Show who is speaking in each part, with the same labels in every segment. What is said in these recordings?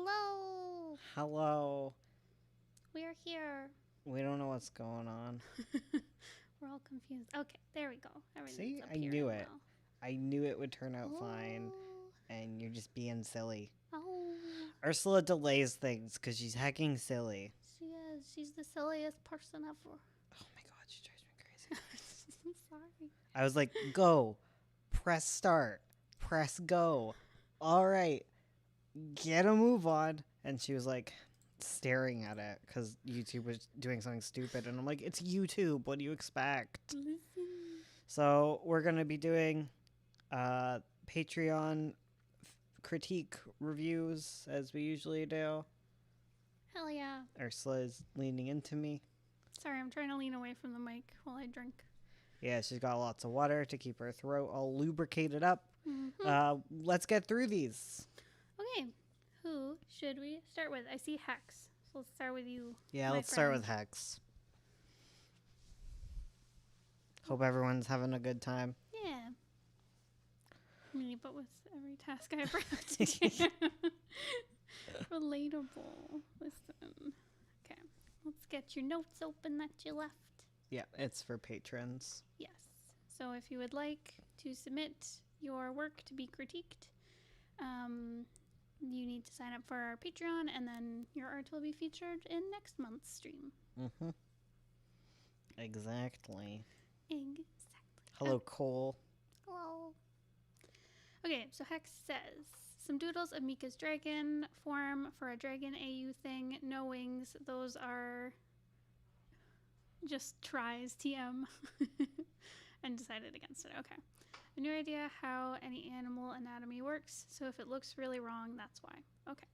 Speaker 1: Hello.
Speaker 2: Hello.
Speaker 1: We're here.
Speaker 2: We don't know what's going on.
Speaker 1: We're all confused. Okay, there we go. Everything's
Speaker 2: See, I
Speaker 1: appearing
Speaker 2: knew it.
Speaker 1: well.
Speaker 2: I knew it would turn out fine,
Speaker 1: Oh.
Speaker 2: and you're just being silly.
Speaker 1: Oh.
Speaker 2: Ursula delays things because she's hecking silly.
Speaker 1: She is. She's the silliest person ever.
Speaker 2: Oh my god, she drives me crazy.
Speaker 1: I'm sorry.
Speaker 2: I was like, go. Press start. Press go. All right. Get a move on. And she was like staring at it because YouTube was doing something stupid. And I'm like, it's YouTube. What do you expect?
Speaker 1: Listen.
Speaker 2: So we're going to be doing Patreon critique reviews as we usually do.
Speaker 1: Hell yeah.
Speaker 2: Ursula is leaning into me.
Speaker 1: Sorry, I'm trying to lean away from the mic while I drink.
Speaker 2: Yeah, she's got lots of water to keep her throat all lubricated up.
Speaker 1: Mm-hmm.
Speaker 2: Let's get through these.
Speaker 1: Okay. Who should we start with? I see Hex. So let's start with you.
Speaker 2: Yeah,
Speaker 1: my
Speaker 2: let's start
Speaker 1: friend.
Speaker 2: with Hex. Hope everyone's having a good time.
Speaker 1: Yeah. Me, but with every task I brought to you. Relatable. Listen. Okay. Let's get your notes open that you left.
Speaker 2: Yeah, it's for patrons.
Speaker 1: Yes. So if you would like to submit your work to be critiqued, you need to sign up for our Patreon, and then your art will be featured in next month's stream.
Speaker 2: Mm-hmm. Exactly.
Speaker 1: Exactly.
Speaker 2: Hello, Cole.
Speaker 1: Hello. Okay, so Hex says, some doodles of Mika's dragon form for a dragon AU thing. No wings. Those are just tries, TM. And decided against it. Okay. A new idea how any animal anatomy works. So if it looks really wrong, that's why. Okay.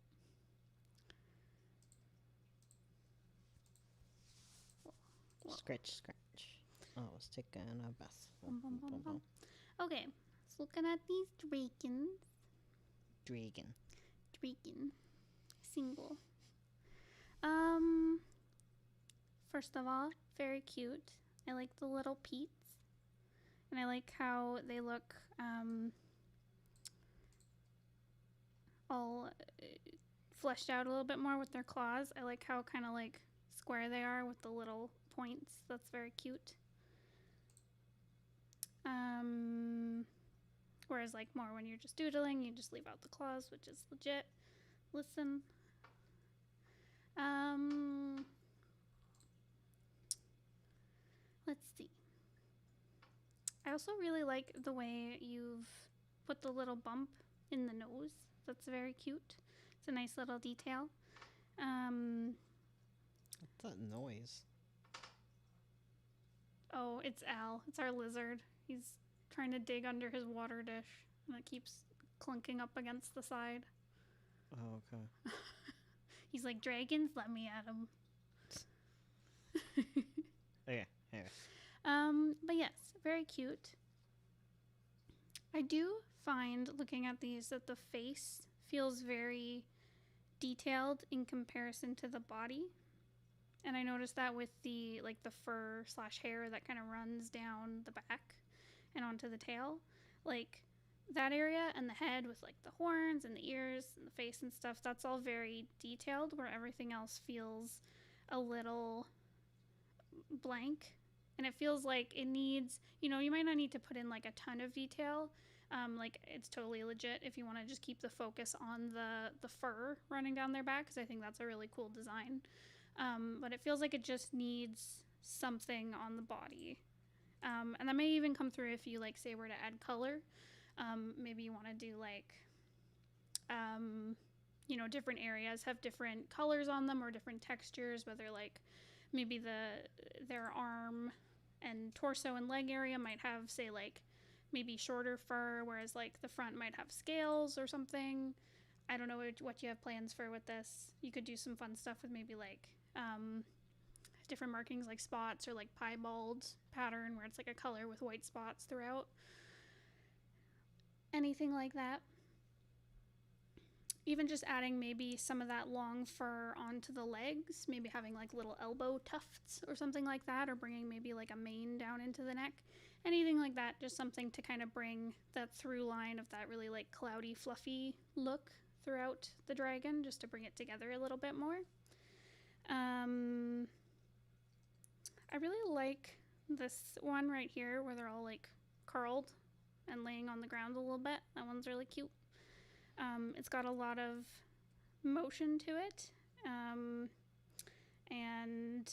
Speaker 1: Whoa.
Speaker 2: Scratch, scratch. Oh, I was taking a bath.
Speaker 1: Bum, bum, bum, bum. Okay, so looking at these dragons.
Speaker 2: Dragon.
Speaker 1: Single. First of all, very cute. I like the little peats. And I like how they look all fleshed out a little bit more with their claws. I like how kind of like square they are with the little points. That's very cute. Whereas like more when you're just doodling, you just leave out the claws, which is legit. Listen. Let's see. I also really like the way you've put the little bump in the nose. That's very cute. It's a nice little detail.
Speaker 2: What's that noise?
Speaker 1: Oh, it's Al. It's our lizard. He's trying to dig under his water dish, and it keeps clunking up against the side.
Speaker 2: Oh, okay.
Speaker 1: He's like, dragons, let me at him.
Speaker 2: Okay, anyway.
Speaker 1: But yes, very cute. I do find, looking at these, that the face feels very detailed in comparison to the body. And I noticed that with the fur / hair that kind of runs down the back and onto the tail. Like that area and the head with like the horns and the ears and the face and stuff, that's all very detailed, where everything else feels a little blank. And it feels like it needs, you might not need to put in like a ton of detail. Like it's totally legit if you want to just keep the focus on the fur running down their back, because I think that's a really cool design. But it feels like it just needs something on the body. And that may even come through if you say were to add color. Maybe you want to do different areas have different colors on them or different textures, whether maybe their arm and torso and leg area might have, say, maybe shorter fur, whereas the front might have scales or something. I don't know what you have plans for with this. You could do some fun stuff with maybe different markings like spots or piebald pattern where it's a color with white spots throughout. Anything like that. Even just adding maybe some of that long fur onto the legs, maybe having little elbow tufts or something like that, or bringing maybe a mane down into the neck. Anything like that, just something to kind of bring that through line of that really cloudy, fluffy look throughout the dragon just to bring it together a little bit more. I really like this one right here where they're all like curled and laying on the ground a little bit. That one's really cute. It's got a lot of motion to it. And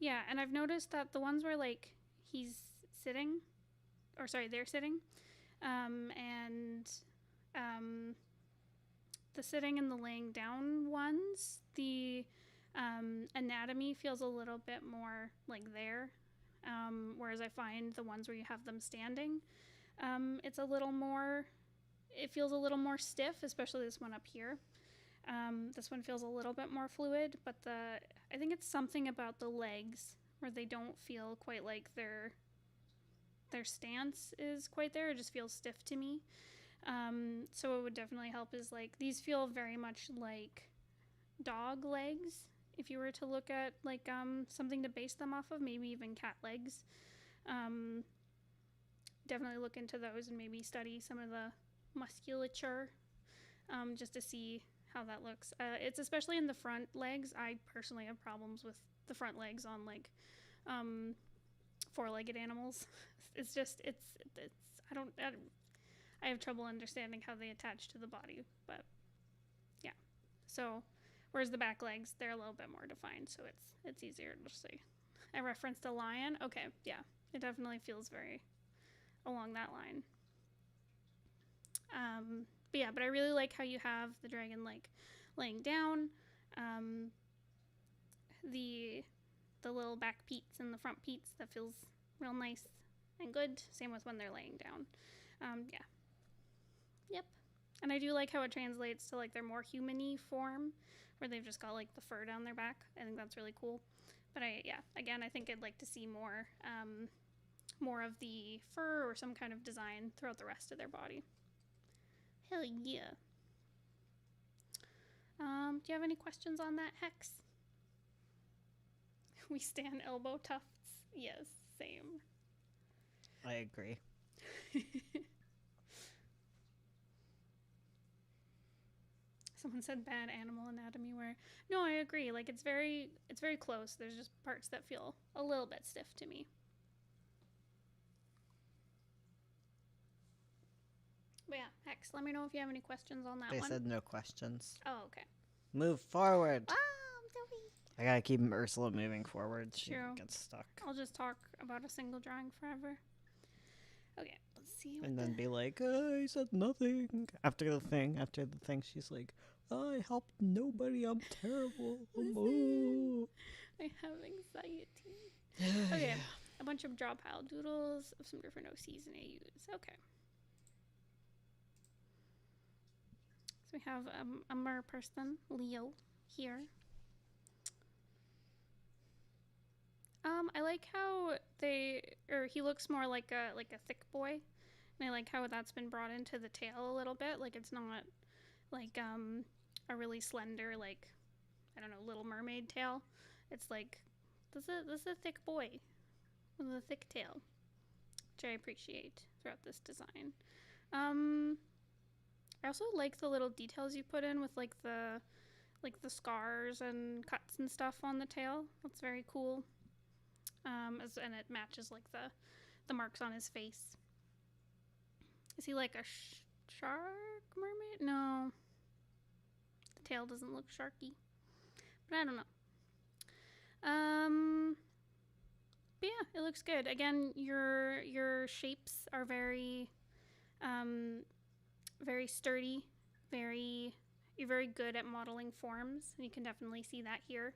Speaker 1: yeah, and I've noticed that the ones where like he's sitting, or sorry, they're sitting, and the sitting and the laying down ones, the anatomy feels a little bit more like there, whereas I find the ones where you have them standing, it's a little more, it feels a little more stiff, especially this one up here. This one feels a little bit more fluid, but I think it's something about the legs where they don't feel quite like their stance is quite there. It just feels stiff to me. So what would definitely help is like these feel very much like dog legs. If you were to look at like something to base them off of, maybe even cat legs. Definitely look into those and maybe study some of the musculature just to see how that looks. It's especially in the front legs. I personally have problems with the front legs on like four-legged animals. It's I have trouble understanding how they attach to the body, but yeah. So whereas the back legs, they're a little bit more defined, so it's easier to see. I referenced a lion. Okay, yeah, it definitely feels very along that line. But yeah, but I really like how you have the dragon like laying down, the little back peats and the front peats. That feels real nice and good. Same with when they're laying down. Yeah. Yep. And I do like how it translates to like their more human-y form, where they've just got like the fur down their back. I think that's really cool. But again, I think I'd like to see more of the fur or some kind of design throughout the rest of their body. Hell yeah. Do you have any questions on that, Hex? We stand elbow tufts. Yes, same.
Speaker 2: I agree.
Speaker 1: Someone said bad animal anatomy where no, I agree. Like it's very close. There's just parts that feel a little bit stiff to me. But yeah, Hex, let me know if you have any questions on that
Speaker 2: They
Speaker 1: one.
Speaker 2: said no questions.
Speaker 1: Oh, okay.
Speaker 2: Move forward.
Speaker 1: I'm sorry.
Speaker 2: I gotta keep Ursula moving forward. She
Speaker 1: True.
Speaker 2: gets stuck.
Speaker 1: I'll just talk about a single drawing forever. Okay, let's see.
Speaker 2: And then be like, I said nothing. After the thing, she's like, I helped nobody. I'm terrible. Oh.
Speaker 1: I have anxiety. Okay, yeah. A bunch of draw pile doodles of some different OCs and AUs. Okay. So we have a mer person, Leo, here. I like how he looks more like a thick boy, and I like how that's been brought into the tail a little bit. Like it's not like a really slender, like I don't know, Little Mermaid tail. It's like this is a thick boy with a thick tail, which I appreciate throughout this design. I also like the little details you put in with like the scars and cuts and stuff on the tail. That's very cool. And it matches like the marks on his face. Is he like a shark mermaid? No. The tail doesn't look sharky. But I don't know. But yeah, it looks good. Again, your shapes are very very sturdy, you're very good at modeling forms, and you can definitely see that here.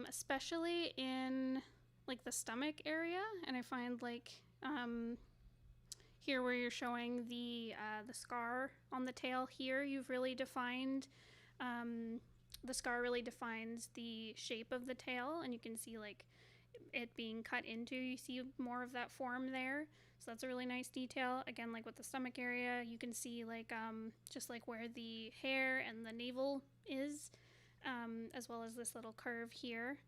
Speaker 1: Especially in like the stomach area, and I find like here where you're showing the scar on the tail here, you've really defined the scar really defines the shape of the tail, and you can see like it being cut into. You see more of that form there, so that's a really nice detail. Again, like with the stomach area, you can see like just like where the hair and the navel is. As well as this little curve here.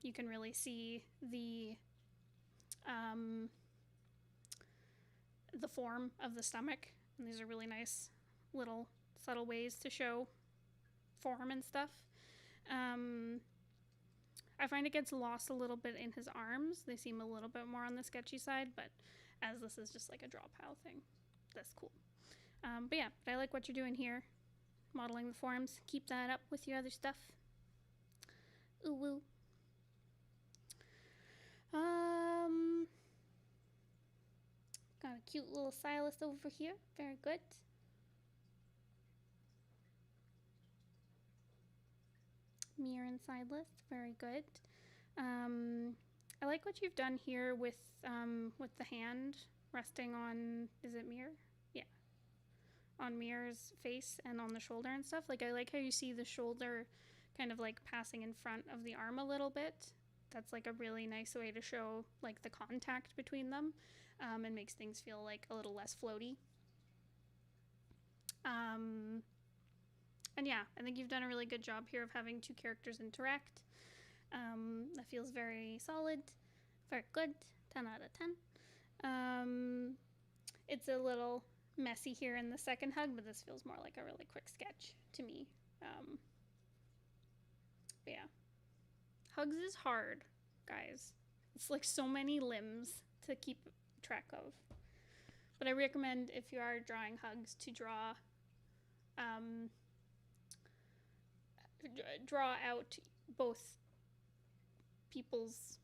Speaker 1: You can really see the the form of the stomach. And these are really nice little subtle ways to show form and stuff. I find it gets lost a little bit in his arms. They seem a little bit more on the sketchy side, but as this is just like a draw pile thing, that's cool. But yeah, I like what you're doing here, modeling the forms. Keep that up with your other stuff. Ooh woo. Got a cute little stylus over here. Very good. Mirror and sideless. Very good. I like what you've done here with the hand resting on, is it Mirror? Yeah. On Mirror's face and on the shoulder and stuff. Like, I like how you see the shoulder kind of like passing in front of the arm a little bit. That's like a really nice way to show like the contact between them, and makes things feel like a little less floaty. And yeah, I think you've done a really good job here of having two characters interact. That feels very solid, very good, 10 out of 10. It's a little messy here in the second hug, but this feels more like a really quick sketch to me. But yeah, hugs is hard, guys. It's like so many limbs to keep track of. But I recommend, if you are drawing hugs, to draw out both people's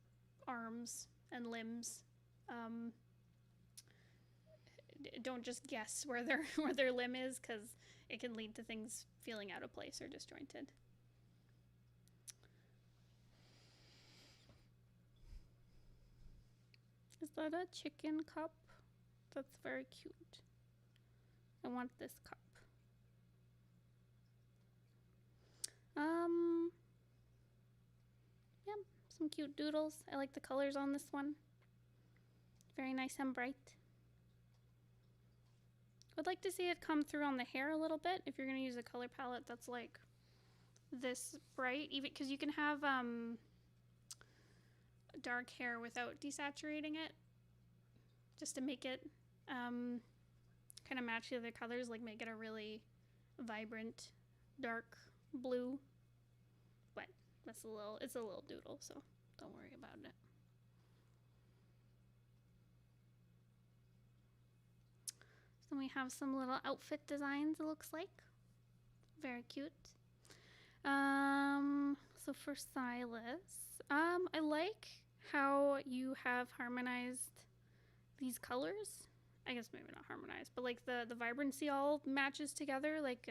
Speaker 1: arms and limbs. Don't just guess where their limb is, because it can lead to things feeling out of place or disjointed. Is that a chicken cup? That's very cute. I want this cup. Yeah, some cute doodles. I like the colors on this one. Very nice and bright. I'd like to see it come through on the hair a little bit if you're going to use a color palette that's like this bright, even because you can have dark hair without desaturating it, just to make it kind of match the other colors, like make it a really vibrant dark blue. But it's a little doodle, so don't worry about it. So we have some little outfit designs, it looks like. Very cute. So for Silas, I like how you have harmonized these colors. I guess maybe not harmonized, but like the vibrancy all matches together. Like,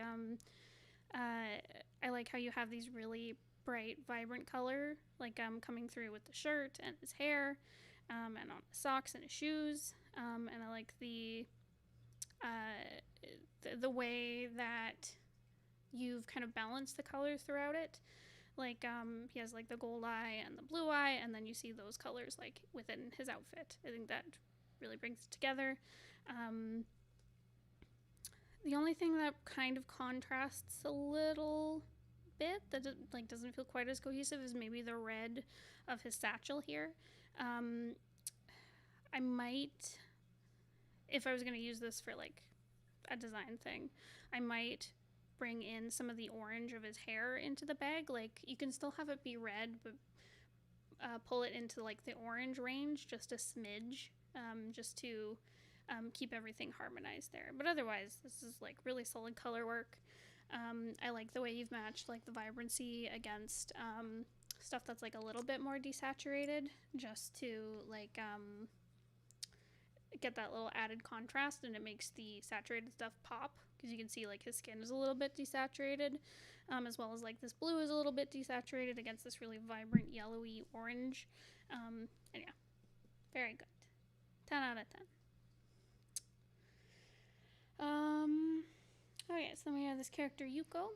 Speaker 1: I like how you have these really bright, vibrant color, like coming through with the shirt and his hair, and on his socks and his shoes. And I like the way that you've kind of balanced the colors throughout it. Like, he has like the gold eye and the blue eye, and then you see those colors like within his outfit. I think that really brings it together. The only thing that kind of contrasts a little bit, that doesn't feel quite as cohesive, is maybe the red of his satchel here. I might, if I was going to use this for like a design thing, I might bring in some of the orange of his hair into the bag. Like, you can still have it be red, but pull it into like the orange range just a smidge, just to keep everything harmonized there. But otherwise, this is like really solid color work. I like the way you've matched like the vibrancy against stuff that's like a little bit more desaturated, just to like get that little added contrast, and it makes the saturated stuff pop, because you can see like his skin is a little bit desaturated, as well as like this blue is a little bit desaturated against this really vibrant yellowy orange. And yeah, very good. 10 out of 10. Okay, so then we have this character Yuko.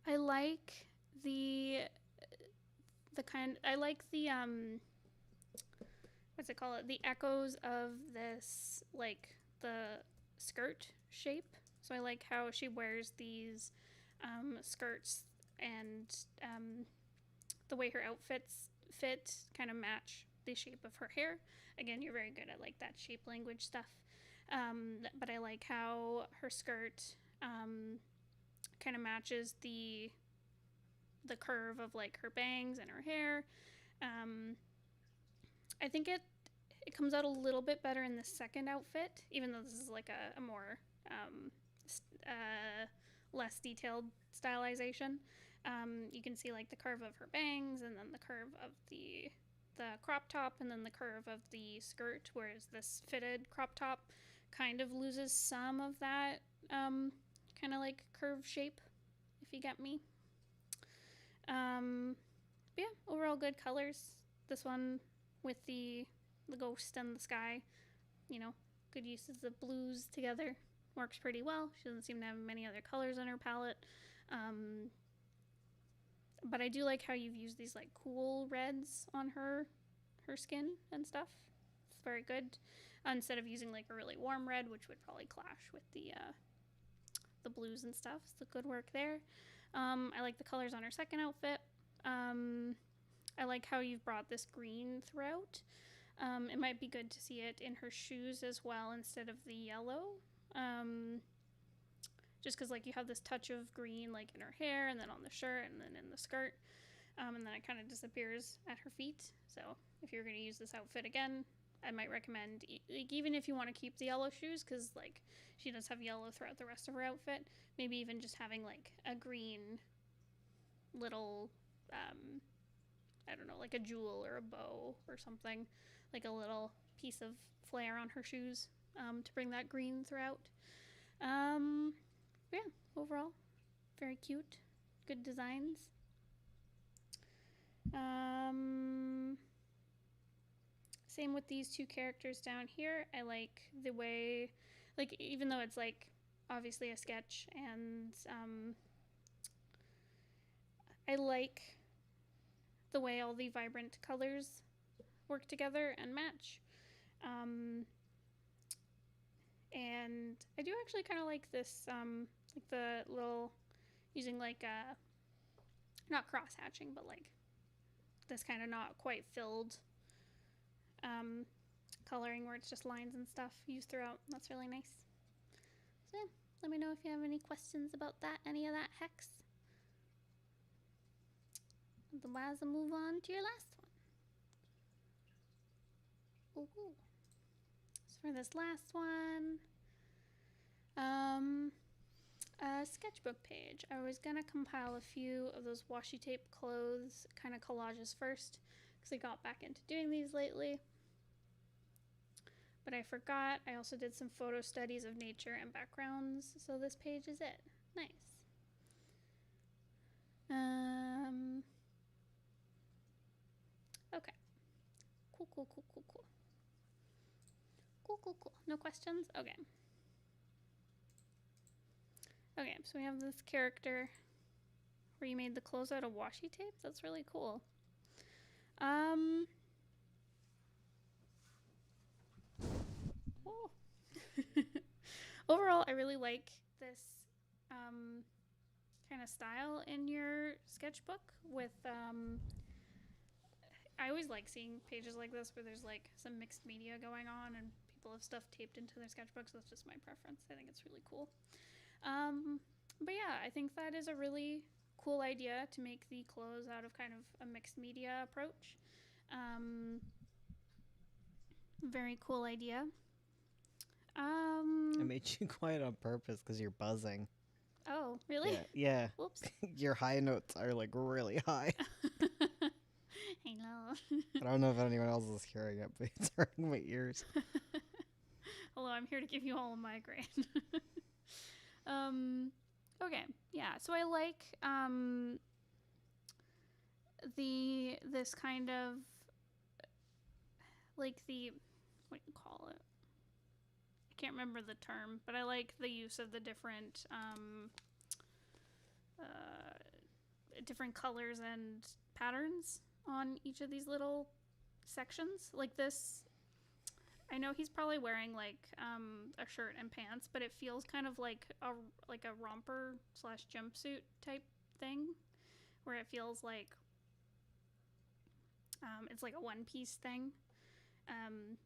Speaker 1: I like the what's it called? The echoes of this, like the skirt shape So I like how she wears these skirts, and the way her outfits fit kind of match the shape of her hair. Again, you're very good at like that shape language stuff. But I like how her skirt kind of matches the curve of like her bangs and her hair. I think it comes out a little bit better in the second outfit, even though this is like a more less detailed stylization. You can see like the curve of her bangs, and then the curve of the crop top, and then the curve of the skirt, whereas this fitted crop top kind of loses some of that kind of like curve shape, if you get me. But yeah, overall good colors. This one with the ghost and the sky, you know, good uses of blues together. Works pretty well. She doesn't seem to have many other colors in her palette. But I do like how you've used these like cool reds on her skin and stuff. It's very good. Instead of using like a really warm red, which would probably clash with the blues and stuff. So good work there. I like the colors on her second outfit. I like how you've brought this green throughout. It might be good to see it in her shoes as well instead of the yellow. Just because like you have this touch of green like in her hair, and then on the shirt, and then in the skirt, and then it kind of disappears at her feet. So if you're going to use this outfit again, I might recommend, like, even if you want to keep the yellow shoes, because like she does have yellow throughout the rest of her outfit, maybe even just having like a green little I don't know, like a jewel or a bow or something, like a little piece of flair on her shoes, to bring that green throughout. Yeah, overall, very cute. Good designs. Same with these two characters down here. I like the way, like, even though it's like obviously a sketch, and I like the way all the vibrant colors work together and match. And I do actually kind of like this, like the little, using like not cross hatching, but like this kind of not quite filled coloring where it's just lines and stuff used throughout. That's really nice. So yeah, let me know if you have any questions about that, any of that hex. Otherwise, I'll move on to your last one. Ooh. So for this last one, a sketchbook page. I was gonna compile a few of those washi tape clothes kind of collages first, because I got back into doing these lately. But I forgot. I also did some photo studies of nature and backgrounds, so this page is it. Nice. Okay. Cool. Cool. No questions? Okay. Okay, so we have this character where you made the clothes out of washi tape. That's really cool. Oh. Overall, I really like this kind of style in your sketchbook with I always like seeing pages like this where there's like some mixed media going on and people have stuff taped into their sketchbooks. That's just my preference. I think it's really cool. But yeah, I think that is a really cool idea to make the clothes out of kind of a mixed media approach. Very cool idea.
Speaker 2: I made you quiet on purpose because you're buzzing.
Speaker 1: Oh, really?
Speaker 2: Yeah.
Speaker 1: Whoops.
Speaker 2: Your high notes are like really high.
Speaker 1: I know.
Speaker 2: I don't know if anyone else is hearing it, but it's hurting my ears.
Speaker 1: Hello, I'm here to give you all a migraine. Okay, yeah. So I like this kind of like the, what do you call it? I can't remember the term, but I like the use of the different different colors and patterns on each of these little sections. Like this, I know he's probably wearing like a shirt and pants, but it feels kind of like a romper slash jumpsuit type thing, where it feels like it's like a one piece thing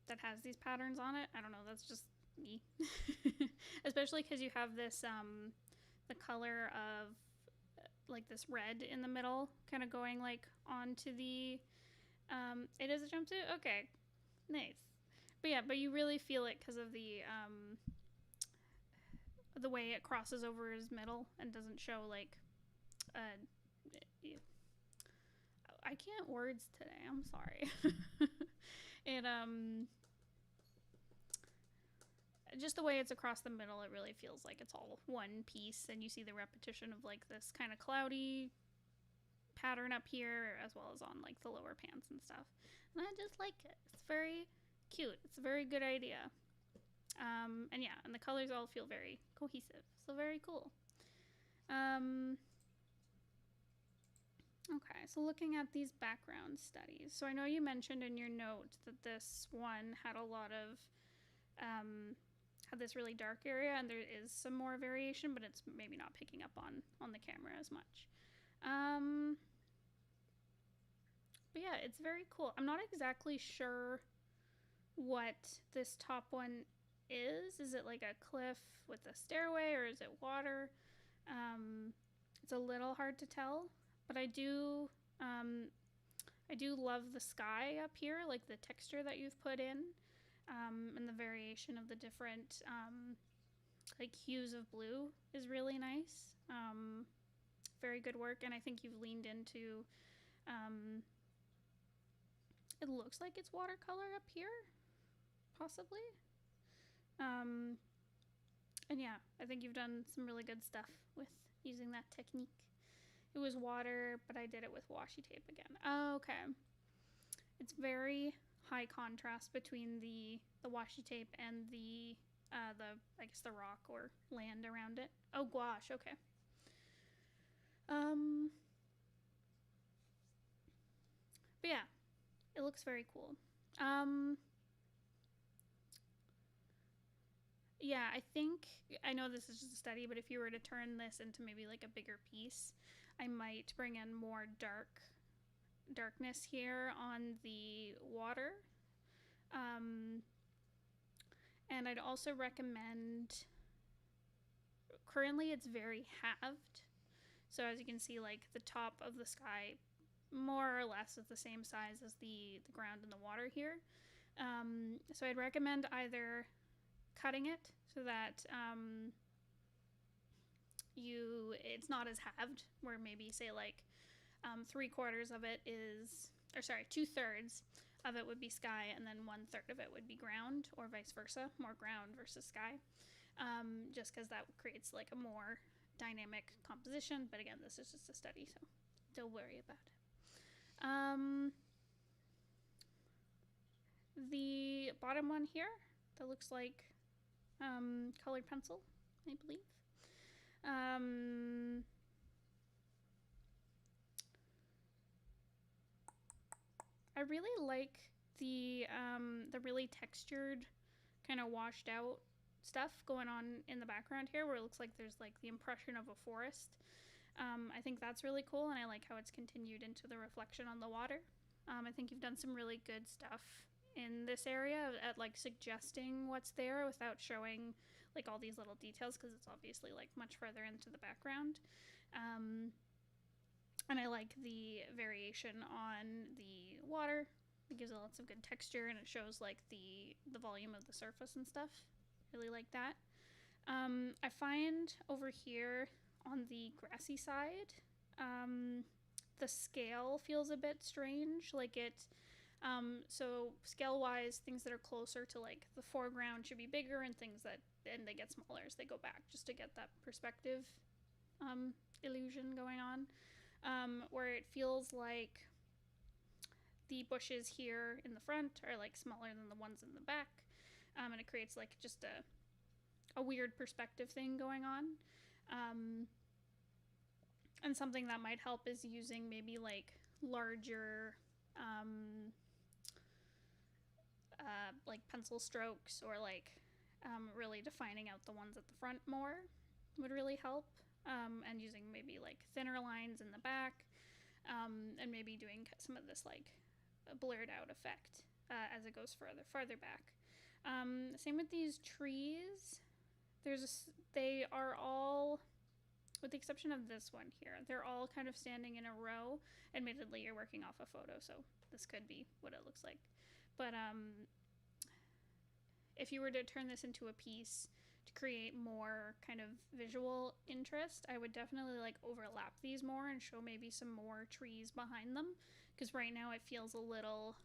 Speaker 1: that has these patterns on it. I don't know. That's just me, especially because you have this the color of like this red in the middle, kind of going like onto the. It is a jumpsuit. Okay, nice. But yeah, but you really feel it because of the way it crosses over his middle and doesn't show like I can't words today. I'm sorry. it just the way it's across the middle, it really feels like it's all one piece, and you see the repetition of like this kind of cloudy pattern up here as well as on like the lower pants and stuff. And I just like it. It's very cute. It's a very good idea. And yeah, and the colors all feel very cohesive. So very cool. Okay, so looking at these background studies. So I know you mentioned in your note that this one had a lot of, had this really dark area, and there is some more variation, but it's maybe not picking up on the camera as much. But yeah, it's very cool. I'm not exactly sure what this top one is. Is it like a cliff with a stairway, or is it water? It's a little hard to tell, but I do love the sky up here, like the texture that you've put in, and the variation of the different like hues of blue is really nice. Very good work, and I think you've leaned into. It looks like it's watercolor up here, possibly. And yeah, I think you've done some really good stuff with using that technique. It was water, but I did it with washi tape again. Oh, okay. It's very high contrast between the washi tape and the I guess the rock or land around it. Oh, gouache. Okay. But yeah, it looks very cool. Yeah, I know this is just a study, but if you were to turn this into maybe like a bigger piece, I might bring in more darkness here on the water. And I'd also recommend, currently it's very halved. So as you can see, like the top of the sky more or less is the same size as the ground and the water here. So I'd recommend either cutting it so that it's not as halved, where maybe say like 3/4 of it is, or sorry, 2/3 of it would be sky, and then 1/3 of it would be ground, or vice versa, more ground versus sky, just because that creates like a more dynamic composition. But again, this is just a study, so don't worry about it. The bottom one here, that looks like colored pencil, I believe. I really like the really textured, kind of washed out stuff going on in the background here, where it looks like there's like the impression of a forest. I think that's really cool, and I like how it's continued into the reflection on the water. I think you've done some really good stuff in this area at like suggesting what's there without showing like all these little details, because it's obviously like much further into the background. And I like the variation on the water. It gives it lots of good texture, and it shows like the volume of the surface and stuff. Really like that. I find over here on the grassy side, the scale feels a bit strange. Like it, so scale-wise, things that are closer to like the foreground should be bigger, and they get smaller as they go back, just to get that perspective illusion going on. Where it feels like the bushes here in the front are like smaller than the ones in the back, and it creates like just a weird perspective thing going on. And something that might help is using maybe like larger like pencil strokes or like really defining out the ones at the front more would really help. And using maybe like thinner lines in the back, and maybe doing some of this like blurred out effect as it goes farther back. Same with these trees. They are all, with the exception of this one here, they're all kind of standing in a row. Admittedly, you're working off a photo, so this could be what it looks like. But if you were to turn this into a piece to create more kind of visual interest, I would definitely like overlap these more and show maybe some more trees behind them, because right now it feels a little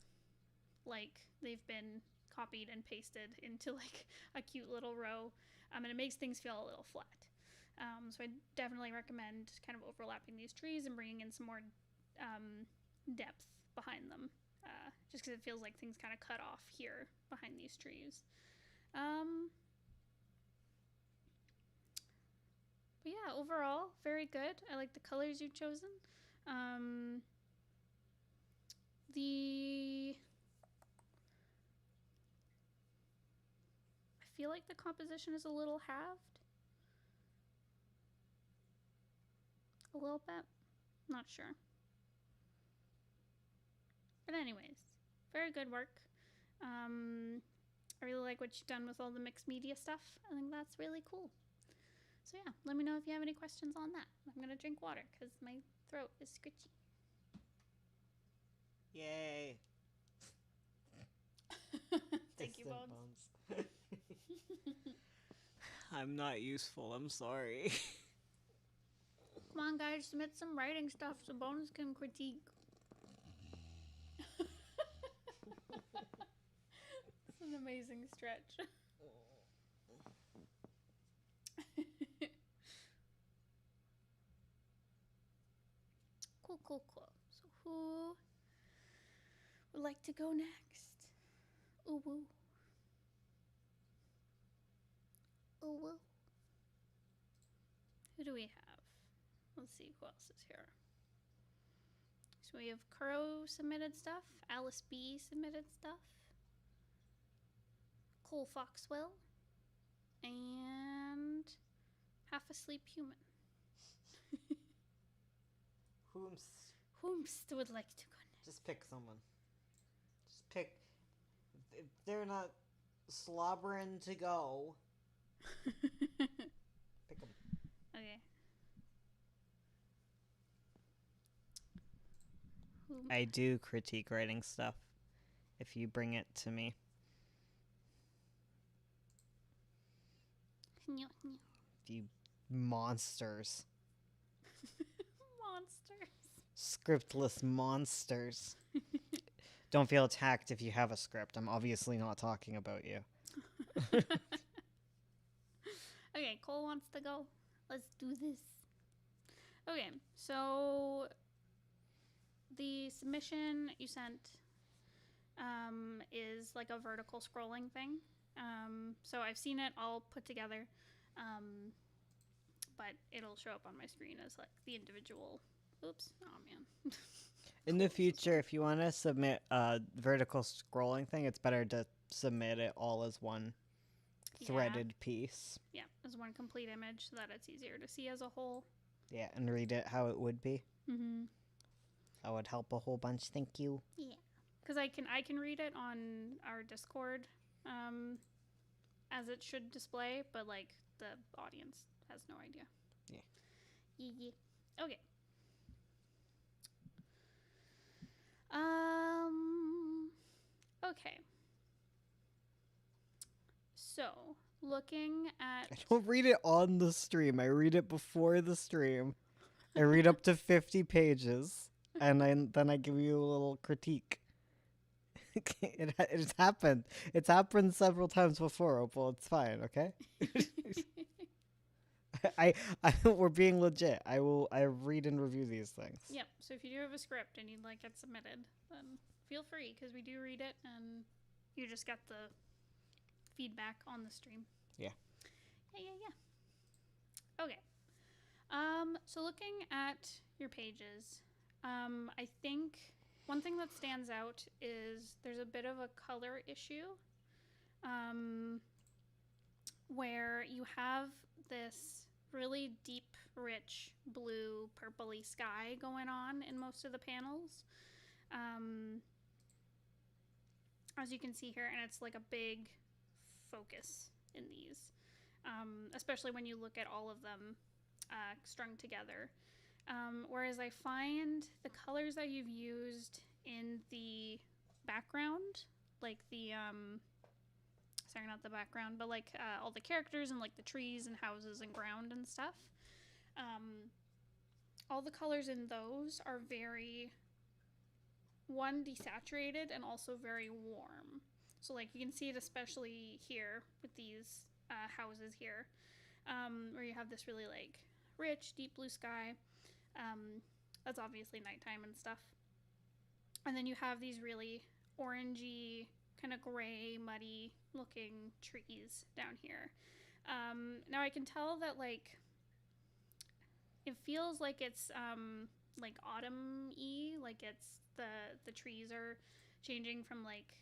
Speaker 1: like they've been copied and pasted into like a cute little row, and it makes things feel a little flat. So I definitely recommend kind of overlapping these trees and bringing in some more depth behind them, just because it feels like things kind of cut off here behind these trees. But yeah, overall, very good. I like the colors you've chosen. I feel like the composition is a little halved. A little bit. Not sure. But anyways, very good work. I really like what you've done with all the mixed media stuff. I think that's really cool. So yeah, let me know if you have any questions on that. I'm going to drink water because my throat is scritchy.
Speaker 2: Yay.
Speaker 1: Thank you, Bones.
Speaker 2: I'm not useful. I'm sorry.
Speaker 1: Come on, guys, submit some writing stuff so Bones can critique. It's an amazing stretch. Cool. So who would like to go next? Ooh woo. Ooh woo. Who do we have? Let's see who else is here. So we have Crow submitted stuff, Alice B submitted stuff, Cole Foxwell, and Half Asleep Human. Whomst would like to go next?
Speaker 2: Just pick someone. Just pick. If they're not slobbering to go, pick them.
Speaker 1: Okay.
Speaker 2: I do critique writing stuff if you bring it to me. You monsters.
Speaker 1: Monsters.
Speaker 2: Scriptless monsters. Don't feel attacked if you have a script. I'm obviously not talking about you.
Speaker 1: Okay, Cole wants to go. Let's do this. Okay, so the submission you sent is like a vertical scrolling thing. So I've seen it all put together, but it'll show up on my screen as like the individual. Oops. Oh, man.
Speaker 2: In the future, if you want to submit a vertical scrolling thing, it's better to submit it all as one threaded piece.
Speaker 1: Yeah, as one complete image so that it's easier to see as a whole.
Speaker 2: Yeah, and read it how it would be.
Speaker 1: Mm-hmm.
Speaker 2: That would help a whole bunch. Thank you.
Speaker 1: Yeah, because I can read it on our Discord as it should display, but like the audience has no idea. Yeah. Okay. Okay. So, looking at...
Speaker 2: I don't read it on the stream. I read it before the stream. I read up to 50 pages, and then I give you a little critique. It's happened. It's happened several times before, Opal. It's fine, okay? We're being legit. I read and review these things.
Speaker 1: Yep. So if you do have a script and you'd like it submitted, then feel free, because we do read it and you just got the feedback on the stream.
Speaker 2: Yeah.
Speaker 1: Okay. So looking at your pages, I think one thing that stands out is there's a bit of a color issue, where you have this really deep, rich blue, purpley sky going on in most of the panels. As you can see here, and it's like a big focus in these, especially when you look at all of them strung together. Whereas I find the colors that you've used in the background, like the, sorry, not the background, but like all the characters and like the trees and houses and ground and stuff, all the colors in those are very, one, desaturated and also very warm. So like you can see it especially here with these houses here, where you have this really like rich, deep blue sky. That's obviously nighttime and stuff. And then you have these really orangey, kind of gray, muddy looking trees down here. Now I can tell that like it feels like it's like autumn-y, like it's the trees are changing from like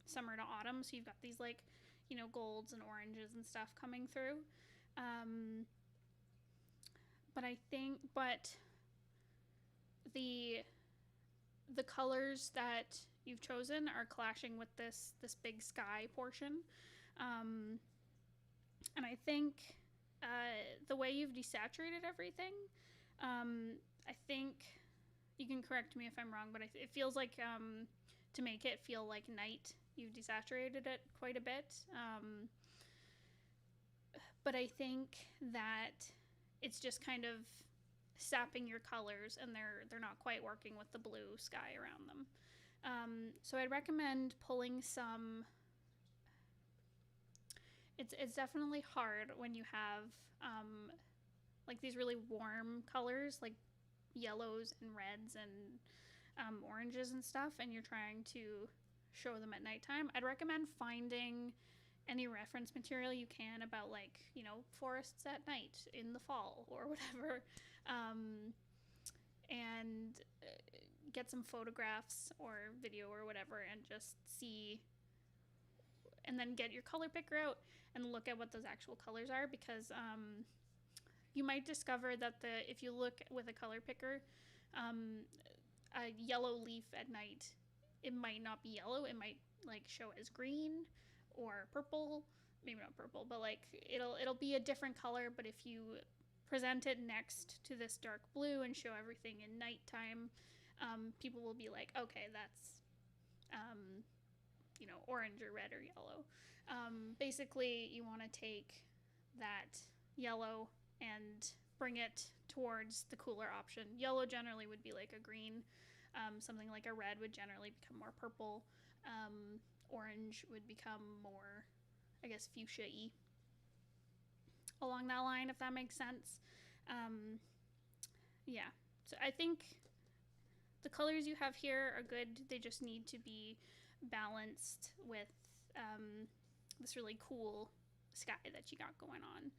Speaker 1: summer to autumn, so you've got these like, you know, golds and oranges and stuff coming through. But the colors that you've chosen are clashing with this big sky portion, and I think the way you've desaturated everything, I think you can correct me if I'm wrong, but it feels like to make it feel like night, you've desaturated it quite a bit. But I think that it's just kind of sapping your colors, and they're not quite working with the blue sky around them. So I'd recommend pulling some. It's definitely hard when you have like these really warm colors, like yellows and reds and oranges and stuff, and you're trying to show them at nighttime. I'd recommend finding any reference material you can about, like, you know, forests at night in the fall or whatever, and get some photographs or video or whatever, and just see, and then get your color picker out and look at what those actual colors are, because you might discover that if you look with a color picker, a yellow leaf at night, it might not be yellow. It might like show as green or purple, maybe not purple, but like it'll be a different color. But if you present it next to this dark blue and show everything in nighttime, people will be like, okay, that's you know, orange or red or yellow. Basically, you want to take that yellow and bring it towards the cooler option. Yellow generally would be like a green. Something like a red would generally become more purple. Orange would become more, I guess, fuchsia-y. Along that line, if that makes sense. Yeah. So I think the colors you have here are good. They just need to be balanced with this really cool sky that you got going on.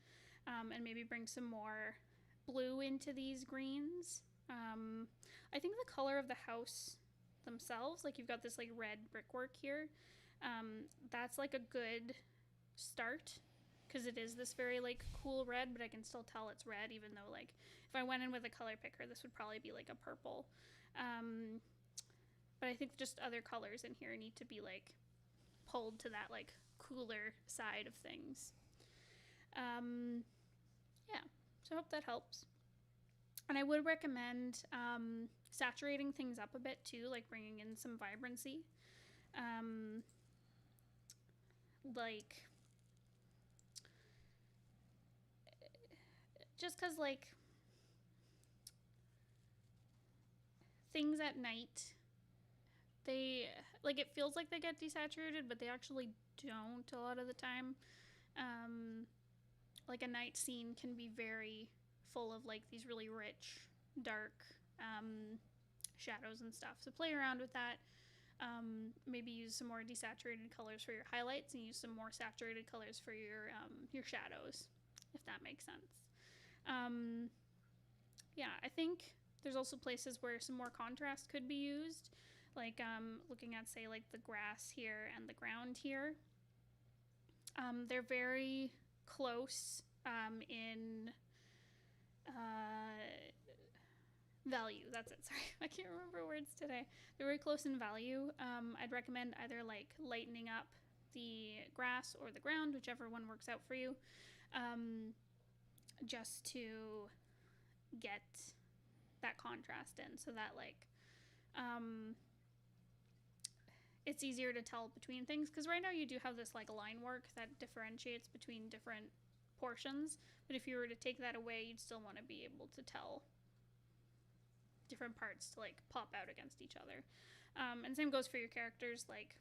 Speaker 1: And maybe bring some more blue into these greens. I think the color of the house themselves, like you've got this like red brickwork here, that's like a good start, because it is this very like cool red, but I can still tell it's red, even though like if I went in with a color picker, this would probably be like a purple. But I think just other colors in here need to be like pulled to that like cooler side of things. Yeah, so I hope that helps. And I would recommend saturating things up a bit too, like bringing in some vibrancy. Like, just because like things at night, they, like, it feels like they get desaturated, but they actually don't a lot of the time. Like a night scene can be very full of like these really rich, dark shadows and stuff. So play around with that. Maybe use some more desaturated colors for your highlights, and use some more saturated colors for your shadows, if that makes sense. Yeah, I think There's also places where some more contrast could be used, like looking at, say, like the grass here and the ground here. They're very close in value. That's it. Sorry, I can't remember words today. They're very close in value. I'd recommend either like lightening up the grass or the ground, whichever one works out for you, just to get that contrast in, so that like it's easier to tell between things, because right now you do have this like line work that differentiates between different portions, but if you were to take that away, you'd still want to be able to tell different parts to like pop out against each other. And same goes for your characters. Like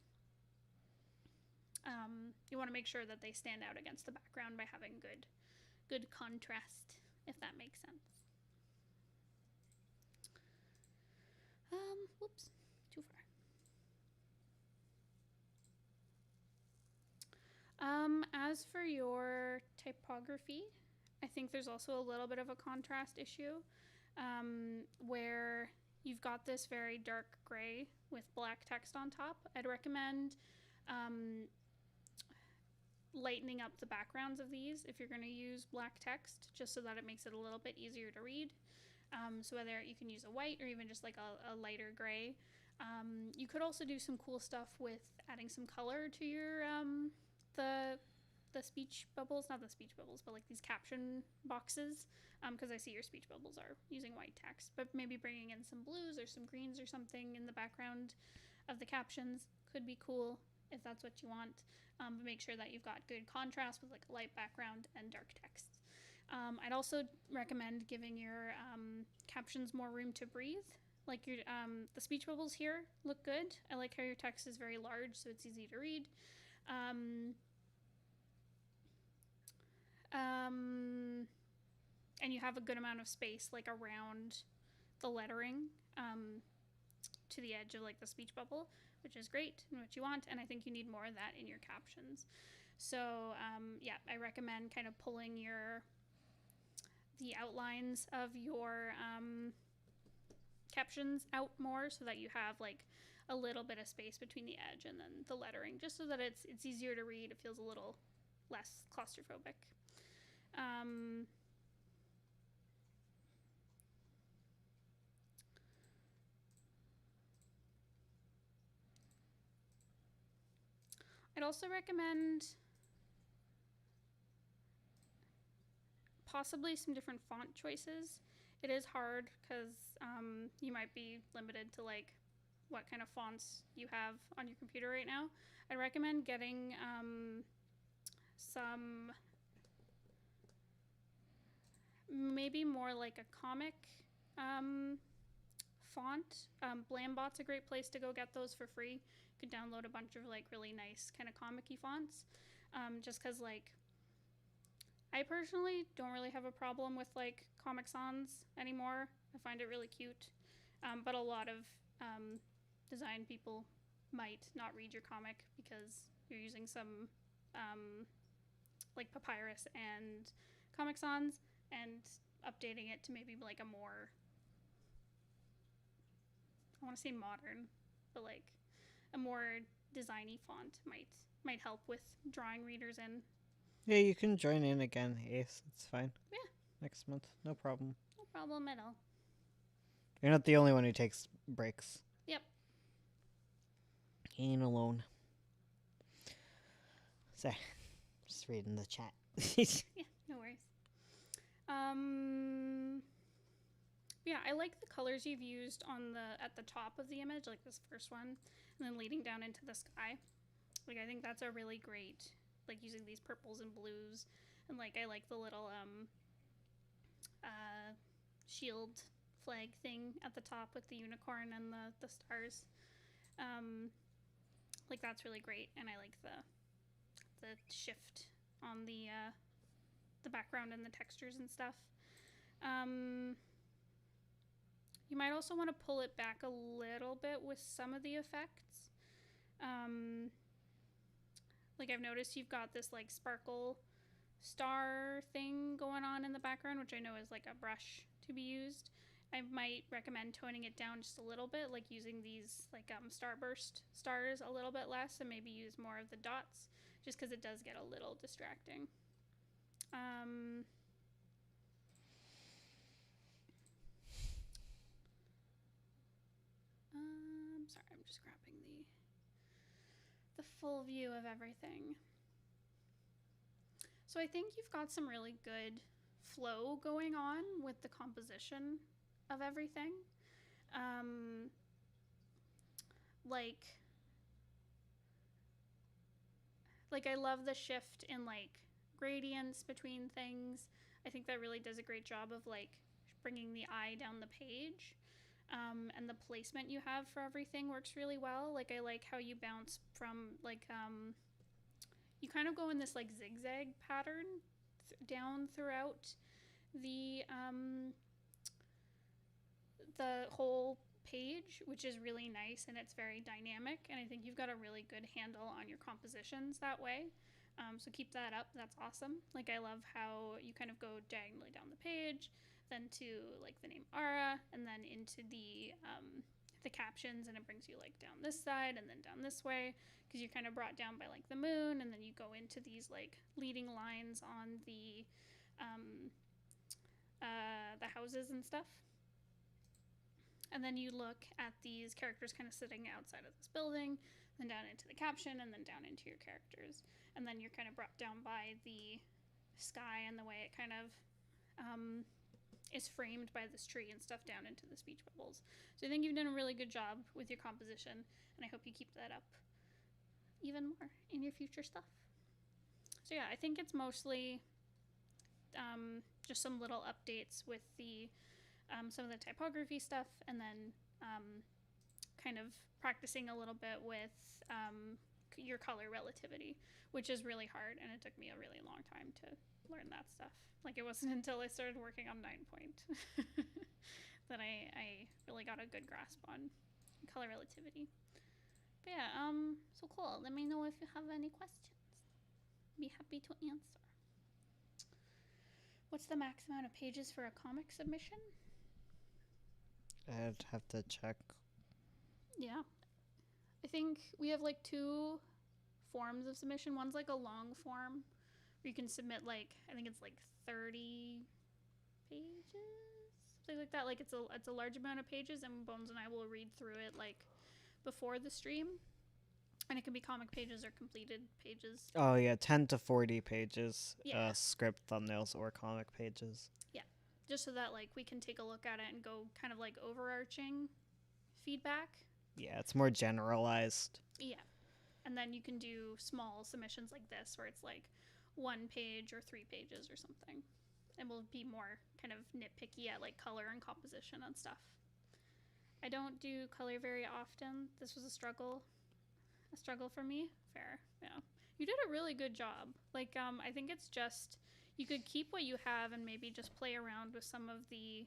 Speaker 1: you want to make sure that they stand out against the background by having good contrast, if that makes sense. Whoops, too far. As for your typography, I think there's also a little bit of a contrast issue, where you've got this very dark gray with black text on top. I'd recommend lightening up the backgrounds of these if you're going to use black text, just so that it makes it a little bit easier to read. So whether you can use a white or even just like a lighter gray. You could also do some cool stuff with adding some color to your the speech bubbles, not the speech bubbles, but like these caption boxes, because I see your speech bubbles are using white text, but maybe bringing in some blues or some greens or something in the background of the captions could be cool if that's what you want. But make sure that you've got good contrast with like a light background and dark text. I'd also recommend giving your captions more room to breathe. Like your the speech bubbles here look good. I like how your text is very large, so it's easy to read. And you have a good amount of space like around the lettering to the edge of like the speech bubble, which is great and what you want. And I think you need more of that in your captions. So yeah, I recommend kind of pulling the outlines of your captions out more, so that you have like a little bit of space between the edge and then the lettering, just so that it's easier to read. It feels a little less claustrophobic. I'd also recommend possibly some different font choices. It is hard because you might be limited to like what kind of fonts you have on your computer right now. I'd recommend getting some maybe more like a comic font. Blambot's a great place to go get those for free. You can download a bunch of like really nice kind of comic-y fonts, just because like I personally don't really have a problem with like Comic Sans anymore. I find it really cute, but a lot of design people might not read your comic because you're using some like Papyrus and Comic Sans, and updating it to maybe like a more, I want to say modern, but like a more designy font might help with drawing readers in.
Speaker 2: Yeah, you can join in again, Ace. It's fine.
Speaker 1: Yeah.
Speaker 2: Next month. No problem.
Speaker 1: No problem at all.
Speaker 2: You're not the only one who takes breaks.
Speaker 1: Yep.
Speaker 2: Ain't alone. Sorry. Just reading the chat.
Speaker 1: Yeah, no worries. Yeah, I like the colors you've used at the top of the image, like this first one, and then leading down into the sky. Like I think that's a really great, like using these purples and blues, and like I like the little shield flag thing at the top with the unicorn and the stars. Like that's really great, and I like the shift on the background and the textures and stuff. You might also want to pull it back a little bit with some of the effects. Like I've noticed you've got this like sparkle star thing going on in the background, which I know is like a brush to be used. I might recommend toning it down just a little bit, like using these like starburst stars a little bit less, and maybe use more of the dots, just because it does get a little distracting. Sorry, I'm just grabbing the full view of everything. So I think you've got some really good flow going on with the composition of everything. Like I love the shift in like gradients between things. I think that really does a great job of like bringing the eye down the page. And the placement you have for everything works really well. Like I like how you bounce from like you kind of go in this like zigzag pattern down throughout the whole page, which is really nice, and it's very dynamic, and I think you've got a really good handle on your compositions that way. So keep that up. That's awesome. Like I love how you kind of go diagonally down the page, then to like the name Ara, and then into the captions, and it brings you like down this side and then down this way, because you're kind of brought down by like the moon, and then you go into these like leading lines on the houses and stuff. And then you look at these characters kind of sitting outside of this building, then down into the caption, and then down into your characters. And then you're kind of brought down by the sky and the way it kind of is framed by this tree and stuff down into the speech bubbles. So I think you've done a really good job with your composition, and I hope you keep that up even more in your future stuff. So yeah, I think it's mostly just some little updates with the some of the typography stuff, and then kind of practicing a little bit with your color relativity, which is really hard, and it took me a really long time to learn that stuff. Like it wasn't until I started working on 9 Point that I really got a good grasp on color relativity. But yeah, so cool. Let me know if you have any questions. Be happy to answer. What's the max amount of pages for a comic submission?
Speaker 2: I'd have to check.
Speaker 1: Yeah. I think we have like 2 forms of submission. One's like a long form where you can submit like, I think it's like 30 pages, something like that. Like it's a large amount of pages, and Bones and I will read through it like before the stream. And it can be comic pages or completed pages.
Speaker 2: Oh yeah, 10 to 40 pages.
Speaker 1: Yeah.
Speaker 2: Script, thumbnails, or comic pages.
Speaker 1: Yeah. Just so that like we can take a look at it and go kind of like overarching feedback.
Speaker 2: Yeah, it's more generalized.
Speaker 1: Yeah. And then you can do small submissions like this where it's like 1 page or 3 pages or something. And we'll be more kind of nitpicky at like color and composition and stuff. I don't do color very often. This was a struggle for me. Fair. Yeah. You did a really good job. Like I think it's just you could keep what you have and maybe just play around with some of the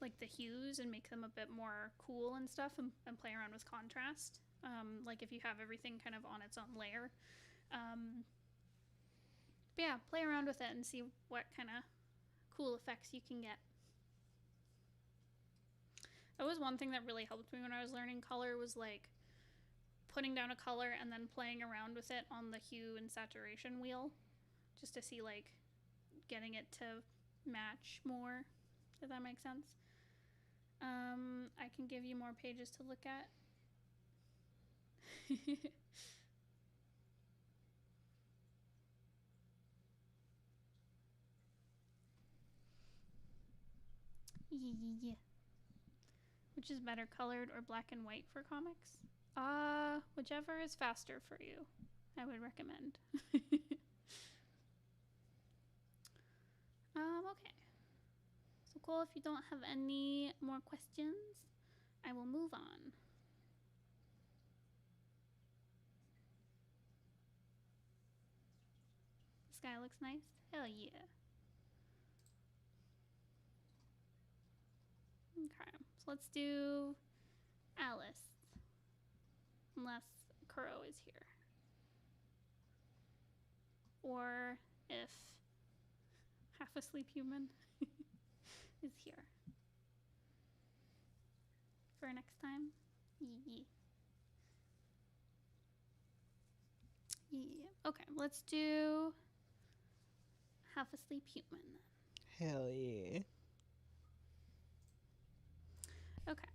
Speaker 1: like the hues and make them a bit more cool and stuff, and play around with contrast. Like if you have everything kind of on its own layer. But yeah, play around with it and see what kind of cool effects you can get. That was one thing that really helped me when I was learning color, was like putting down a color and then playing around with it on the hue and saturation wheel, just to see like getting it to match more, if that makes sense. I can give you more pages to look at. Yeah. Which is better, colored or black and white for comics? Whichever is faster for you, I would recommend. Okay. So cool. If you don't have any more questions, I will move on. The sky looks nice. Hell yeah. Okay. So let's do Alice. Unless Kuro is here. Or if half asleep human. is here for next time. Yeah. Okay, let's do Half Asleep Human.
Speaker 2: Hell yeah.
Speaker 1: Okay,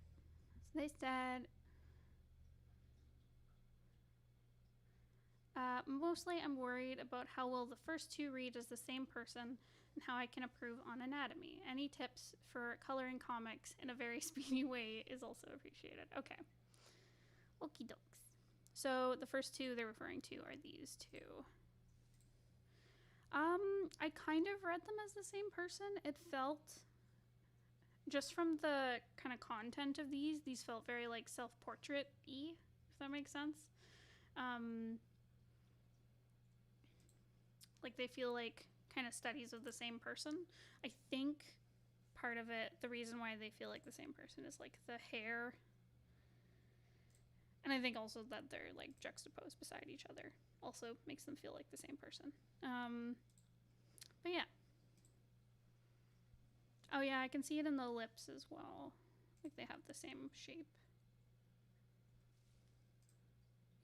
Speaker 1: so they said, mostly I'm worried about how well the first two read as the same person and how I can improve on anatomy. Any tips for coloring comics in a very speedy way is also appreciated. Okay. Okie dokes. So the first two they're referring to are these two. I kind of read them as the same person. It felt, just from the kind of content of these felt very like self-portrait-y, if that makes sense. Like they feel like kind of studies of the same person. I think part of it, the reason why they feel like the same person is like the hair. And I think also that they're like juxtaposed beside each other also makes them feel like the same person. But yeah. Oh yeah, I can see it in the lips as well. Like they have the same shape.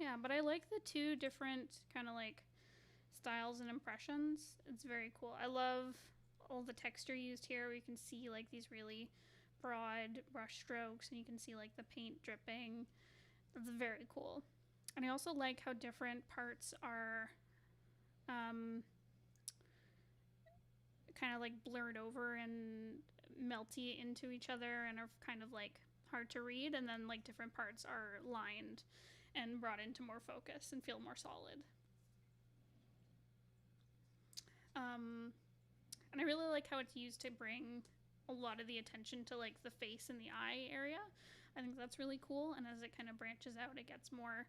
Speaker 1: Yeah, but I like the two different kind of like styles and impressions. It's very cool. I love all the texture used here. We can see like these really broad brush strokes and you can see like the paint dripping. It's very cool. And I also like how different parts are kind of like blurred over and melty into each other and are kind of like hard to read, and then like different parts are lined and brought into more focus and feel more solid. And I really like how it's used to bring a lot of the attention to like the face and the eye area. I think that's really cool, and as it kind of branches out it gets more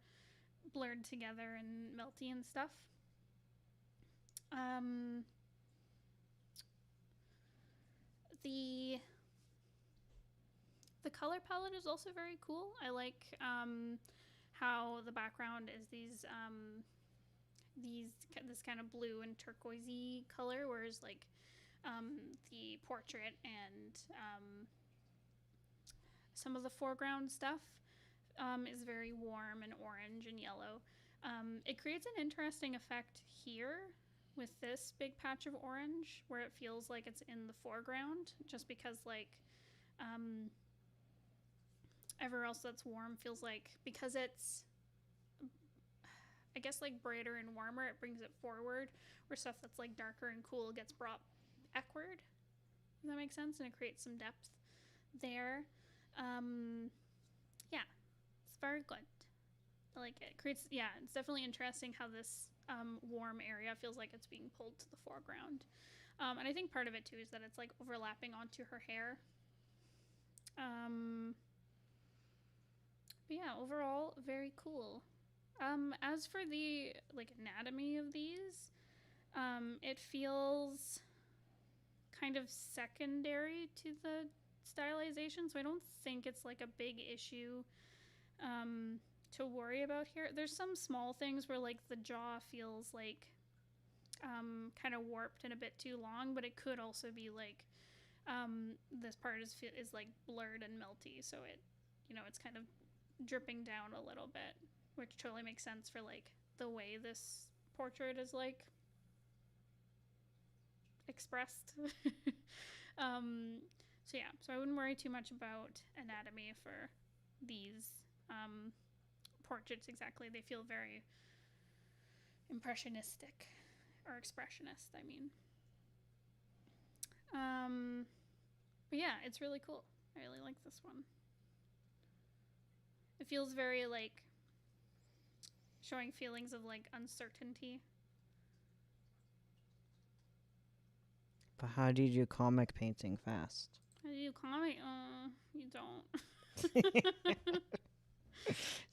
Speaker 1: blurred together and melty and stuff. The color palette is also very cool. I like how the background is this kind of blue and turquoisey color, whereas like the portrait and some of the foreground stuff is very warm and orange and yellow. It creates an interesting effect here with this big patch of orange where it feels like it's in the foreground, just because like everywhere else that's warm feels like, because it's I guess like brighter and warmer, it brings it forward, where stuff that's like darker and cool gets brought backward. Does that make sense? And it creates some depth there. Yeah, it's very good. I like it. It's definitely interesting how this warm area feels like it's being pulled to the foreground. And I think part of it too is that it's like overlapping onto her hair. But yeah, overall, very cool. As for the like anatomy of these, it feels kind of secondary to the stylization, so I don't think it's like a big issue to worry about here. There's some small things where like the jaw feels like kind of warped and a bit too long, but it could also be like this part is like blurred and melty, so it's kind of dripping down a little bit, which totally makes sense for like the way this portrait is like expressed. So I wouldn't worry too much about anatomy for these portraits exactly. They feel very impressionistic, or expressionist, I mean. But yeah, it's really cool. I really like this one. It feels very like showing feelings of like uncertainty.
Speaker 2: But how do you do comic painting fast?
Speaker 1: How do you comic? You don't.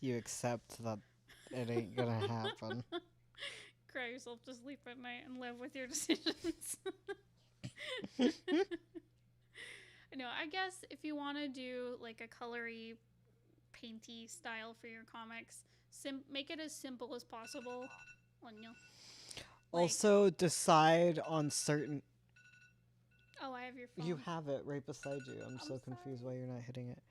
Speaker 2: You accept that it ain't gonna happen.
Speaker 1: Cry yourself to sleep at night and live with your decisions. No, I guess if you want to do like a colory, painty style for your comics, make it as simple as possible.
Speaker 2: Also, decide on certain.
Speaker 1: Oh, I have your phone.
Speaker 2: You have it right beside you. I'm so confused why you're not hitting it.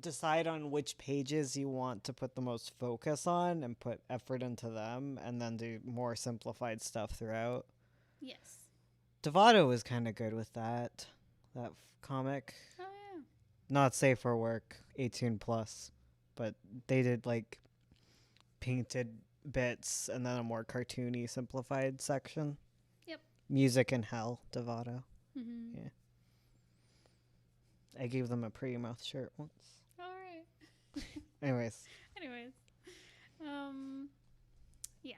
Speaker 2: Decide on which pages you want to put the most focus on and put effort into them, and then do more simplified stuff throughout.
Speaker 1: Yes.
Speaker 2: Devato was kind of good with that comic.
Speaker 1: Oh, yeah.
Speaker 2: Not safe for work, 18 plus, but they did like painted bits and then a more cartoony simplified section.
Speaker 1: Yep.
Speaker 2: Music in Hell, Devato.
Speaker 1: Mm-hmm.
Speaker 2: Yeah. I gave them a Pretty Mouth shirt once.
Speaker 1: All right.
Speaker 2: Anyways.
Speaker 1: Yeah.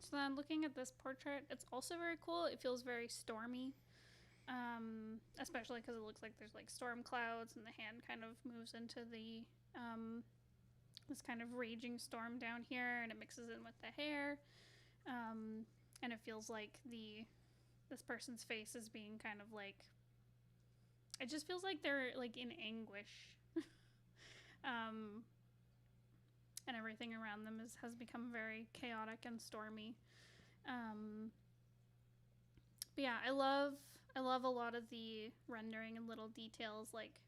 Speaker 1: So then looking at this portrait, it's also very cool. It feels very stormy. Especially because it looks like there's like storm clouds and the hand kind of moves into the this kind of raging storm down here, and it mixes in with the hair, and it feels like this person's face is being kind of like, it just feels like they're like in anguish. And everything around them has become very chaotic and stormy. But yeah, I love a lot of the rendering and little details, like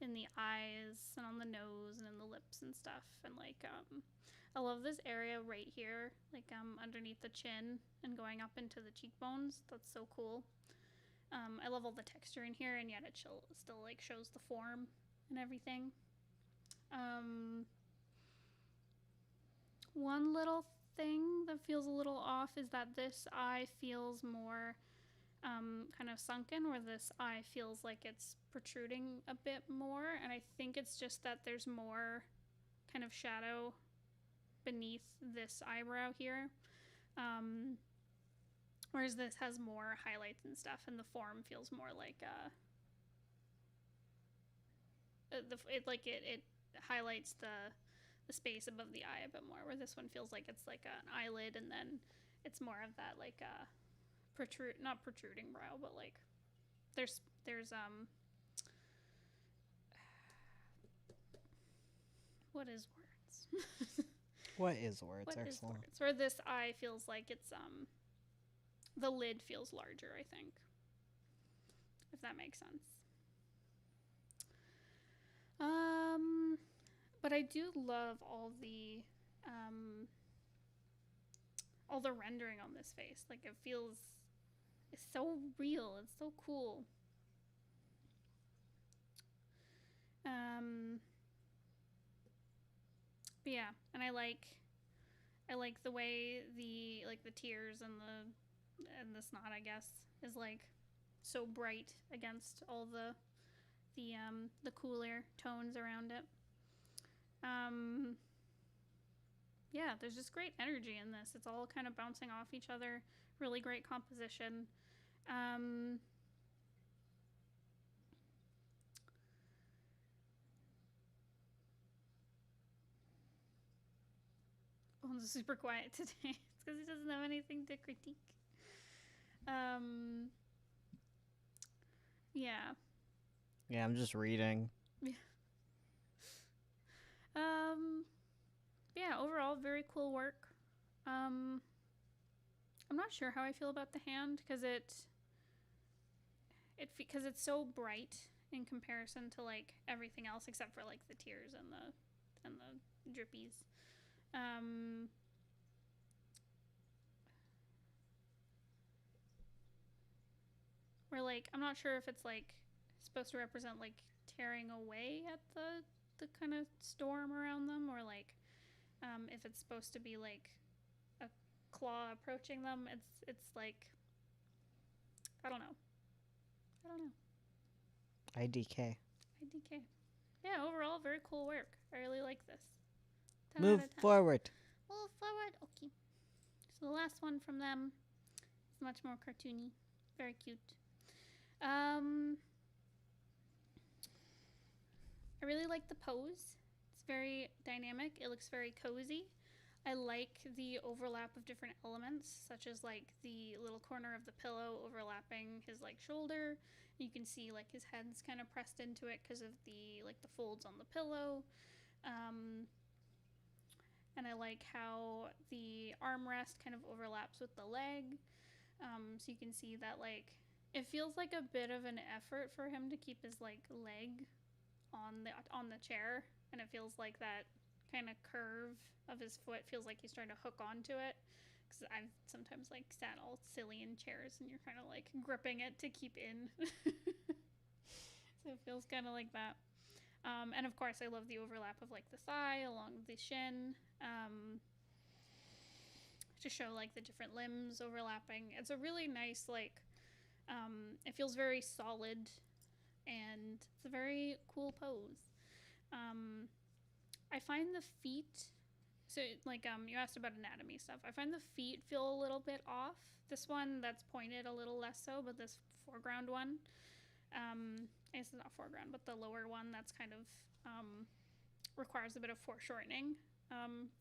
Speaker 1: in the eyes and on the nose and in the lips and stuff. And like I love this area right here, like underneath the chin and going up into the cheekbones. That's so cool. I love all the texture in here, and yet it still like shows the form and everything. One little thing that feels a little off is that this eye feels more kind of sunken, where this eye feels like it's protruding a bit more, and I think it's just that there's more kind of shadow beneath this eyebrow here, whereas this has more highlights and stuff, and the form feels more like it highlights the space above the eye a bit more, where this one feels like it's like an eyelid, and then it's more of that like not protruding brow, but like there's what is words?
Speaker 2: What is words?
Speaker 1: What is
Speaker 2: Excellent.
Speaker 1: words? Where this eye feels like it's the lid feels larger, I think, if that makes sense. But I do love all the rendering on this face. Like, it's so real. It's so cool. But yeah, and I like the way the tears and the snot, I guess, is like so bright against all the cooler tones around it. Yeah, there's just great energy in this. It's all kind of bouncing off each other. Really great composition. Owen's super quiet today. It's because he doesn't have anything to critique. Yeah.
Speaker 2: Yeah, I'm just reading.
Speaker 1: Yeah. Yeah, overall, very cool work. I'm not sure how I feel about the hand, because because it's so bright in comparison to like everything else, except for like the tears and the drippies. Where like I'm not sure if it's like supposed to represent like tearing away at the kind of storm around them, or like if it's supposed to be like a claw approaching them. It's like, I don't know.
Speaker 2: IDK.
Speaker 1: Yeah, overall, very cool work. I really like this.
Speaker 2: Move forward.
Speaker 1: Move forward. Okay. So the last one from them is much more cartoony. Very cute. I really like the pose. It's very dynamic. It looks very cozy. I like the overlap of different elements, such as like the little corner of the pillow overlapping his like shoulder. You can see like his head's kind of pressed into it because of the folds on the pillow. And I like how the armrest kind of overlaps with the leg. So you can see that, like, it feels like a bit of an effort for him to keep his, like, leg on the chair, and it feels like that kind of curve of his foot feels like he's trying to hook onto it. Because I've sometimes, like, sat all silly in chairs, and you're kind of, like, gripping it to keep in. So it feels kind of like that. And of course, I love the overlap of, like, the thigh along the shin, to show, like, the different limbs overlapping. It's a really nice, like, it feels very solid, and it's a very cool pose. I find the feet, so, like, you asked about anatomy stuff. I find the feet feel a little bit off. This one that's pointed a little less so, but this foreground one, I guess it's not foreground, but the lower one that's kind of requires a bit of foreshortening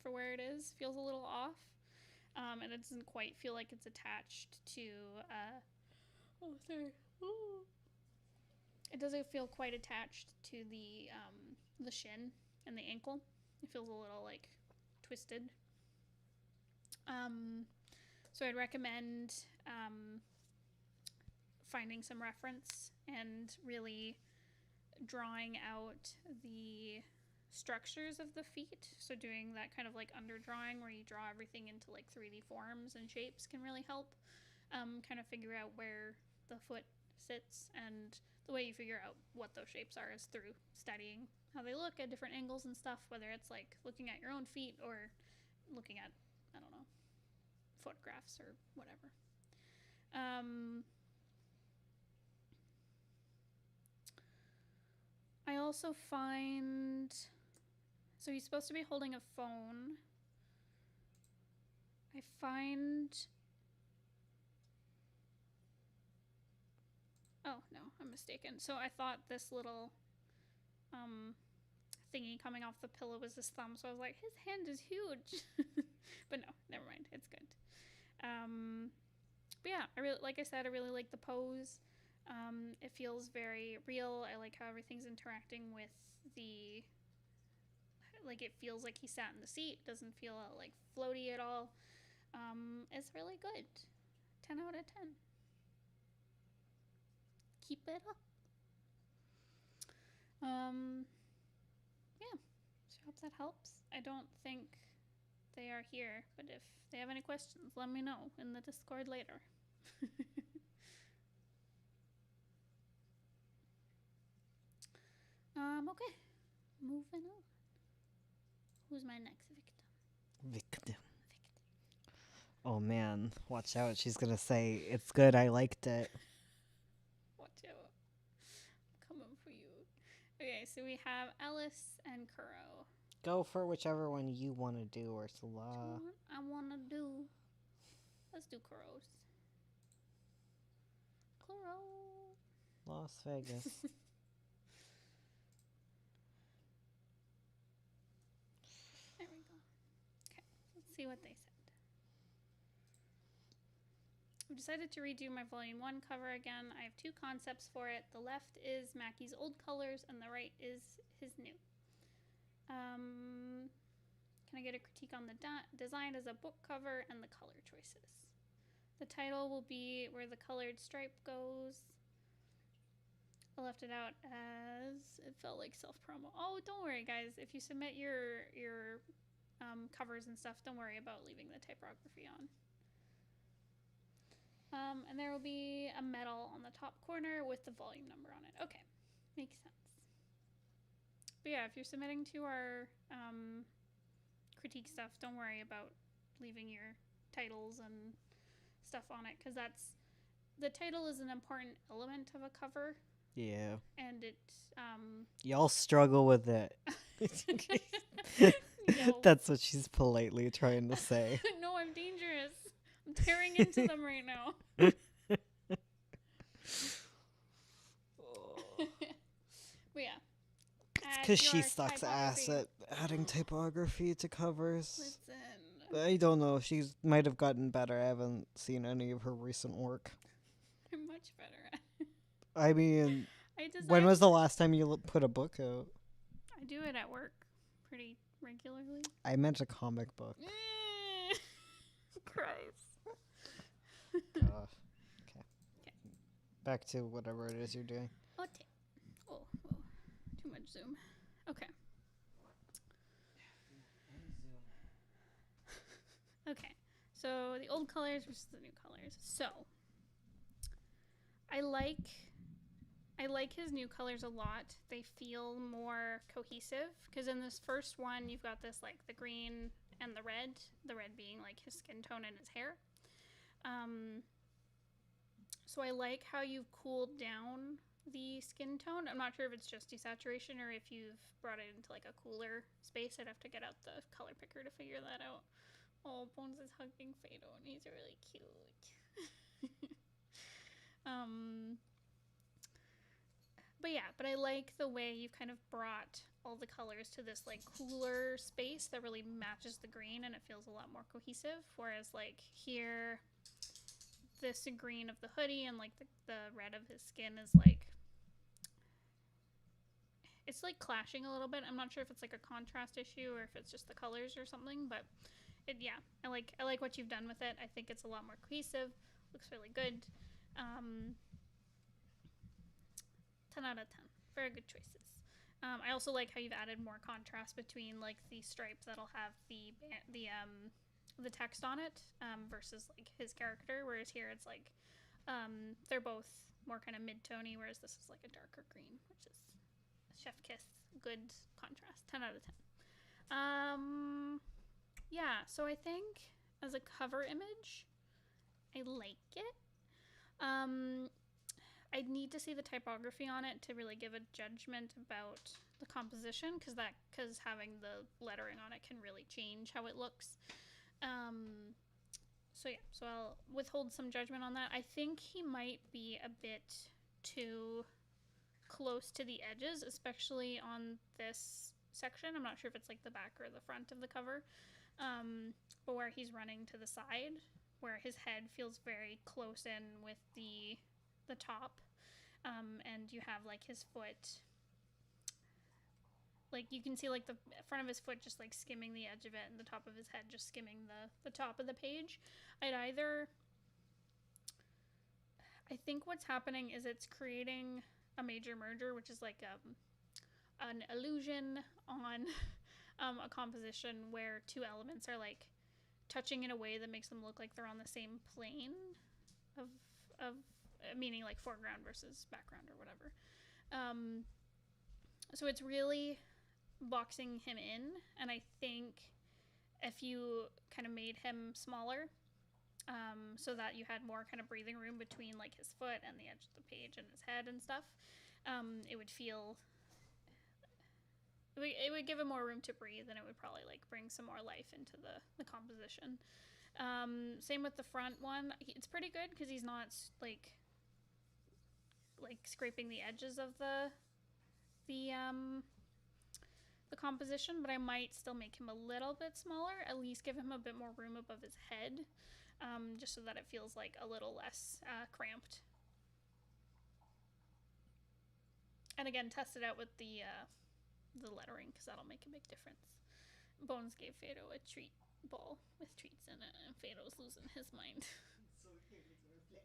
Speaker 1: for where it is, feels a little off. And it doesn't quite feel like it's attached to, it doesn't feel quite attached to the shin and the ankle. It feels a little, like, twisted. So I'd recommend finding some reference and really drawing out the structures of the feet. So doing that kind of, like, underdrawing where you draw everything into, like, 3D forms and shapes can really help kind of figure out where the foot sits. And the way you figure out what those shapes are is through studying how they look at different angles and stuff, whether it's, like, looking at your own feet or looking at, I don't know, photographs or whatever. I also find, so he's supposed to be holding a phone. I find, oh no, I'm mistaken. So I thought this little thingy coming off the pillow was his thumb, so I was like, his hand is huge. But no, never mind, it's good. But yeah, like I said, I really like the pose. It feels very real. I like how everything's interacting with the, like, it feels like he sat in the seat. Doesn't feel like floaty at all. It's really good. 10 out of 10. Keep it up. Yeah, so I hope that helps. I don't think they are here, but if they have any questions, let me know in the Discord later. Okay, moving on. Who's my next victim?
Speaker 2: Oh man, watch out. She's gonna say, it's good, I liked it.
Speaker 1: Watch out. I'm coming for you. Okay, so we have Alice and Kuro.
Speaker 2: Go for whichever one you want to do, Ursula.
Speaker 1: I want to do. Let's do Kuro's. Kuro.
Speaker 2: Las Vegas.
Speaker 1: There we go. Okay, let's see what they said. I've decided to redo my volume 1 cover again. I have two concepts for it. The left is Mackie's old colors and the right is his new. Can I get a critique on the design as a book cover and the color choices? The title will be Where the Colored Stripe Goes. I left it out as it felt like self-promo. Oh, don't worry, guys. If you submit your covers and stuff, don't worry about leaving the typography on. And there will be a medal on the top corner with the volume number on it. Okay, makes sense. But yeah, if you're submitting to our critique stuff, don't worry about leaving your titles and stuff on it, because the title is an important element of a cover.
Speaker 2: Yeah.
Speaker 1: And it
Speaker 2: y'all struggle with it.
Speaker 1: No.
Speaker 2: That's what she's politely trying to say.
Speaker 1: No, I'm dangerous. I'm tearing into them right now. But yeah.
Speaker 2: Because she sucks ass at adding typography to covers.
Speaker 1: Listen.
Speaker 2: I don't know. She might have gotten better. I haven't seen any of her recent work.
Speaker 1: I'm much better at it.
Speaker 2: I mean, when was the last time you put a book out?
Speaker 1: I do it at work pretty regularly.
Speaker 2: I meant a comic book.
Speaker 1: Christ.
Speaker 2: Okay.
Speaker 1: Okay.
Speaker 2: Back to whatever it is you're doing.
Speaker 1: Okay. Oh, too much zoom. Okay. Okay. So the old colors versus the new colors. So I like his new colors a lot. They feel more cohesive because in this first one you've got this like the green and the red being like his skin tone and his hair. So I like how you've cooled down the skin tone. I'm not sure if it's just desaturation or if you've brought it into like a cooler space. I'd have to get out the color picker to figure that out. Oh, Bones is hugging Fado and he's really cute. But I like the way you've kind of brought all the colors to this like cooler space that really matches the green and it feels a lot more cohesive. Whereas like here, this green of the hoodie and like the red of his skin is like, it's like clashing a little bit. I'm not sure if it's like a contrast issue or if it's just the colors or something, but I like what you've done with it. I think it's a lot more cohesive. Looks really good. 10 out of 10. Very good choices. I also like how you've added more contrast between like the stripe that'll have the text on it versus like his character, whereas here it's like they're both more kind of mid-tony, whereas this is like a darker green, which is chef kiss. Good contrast. 10 out of 10. Yeah, so I think as a cover image, I like it. I'd need to see the typography on it to really give a judgment about the composition because having the lettering on it can really change how it looks. So I'll withhold some judgment on that. I think he might be a bit too close to the edges, especially on this section. I'm not sure if it's like the back or the front of the cover, but where he's running to the side, where his head feels very close in with the top, and you have like his foot, like you can see like the front of his foot just like skimming the edge of it and the top of his head just skimming the top of the page. I think what's happening is it's creating a major merger, which is like an illusion on a composition where two elements are like touching in a way that makes them look like they're on the same plane of meaning like foreground versus background or whatever. So it's really boxing him in, and I think if you kind of made him smaller, so that you had more kind of breathing room between like his foot and the edge of the page and his head and stuff, it would give him more room to breathe, and it would probably like bring some more life into the composition. Same with the front one. It's pretty good because he's not like scraping the edges of the composition, but I might still make him a little bit smaller, at least give him a bit more room above his head, just so that it feels like a little less cramped. And again, test it out with the lettering because that'll make a big difference. Bones gave Fado a treat ball with treats in it, and Fado's losing his mind.
Speaker 2: So cute.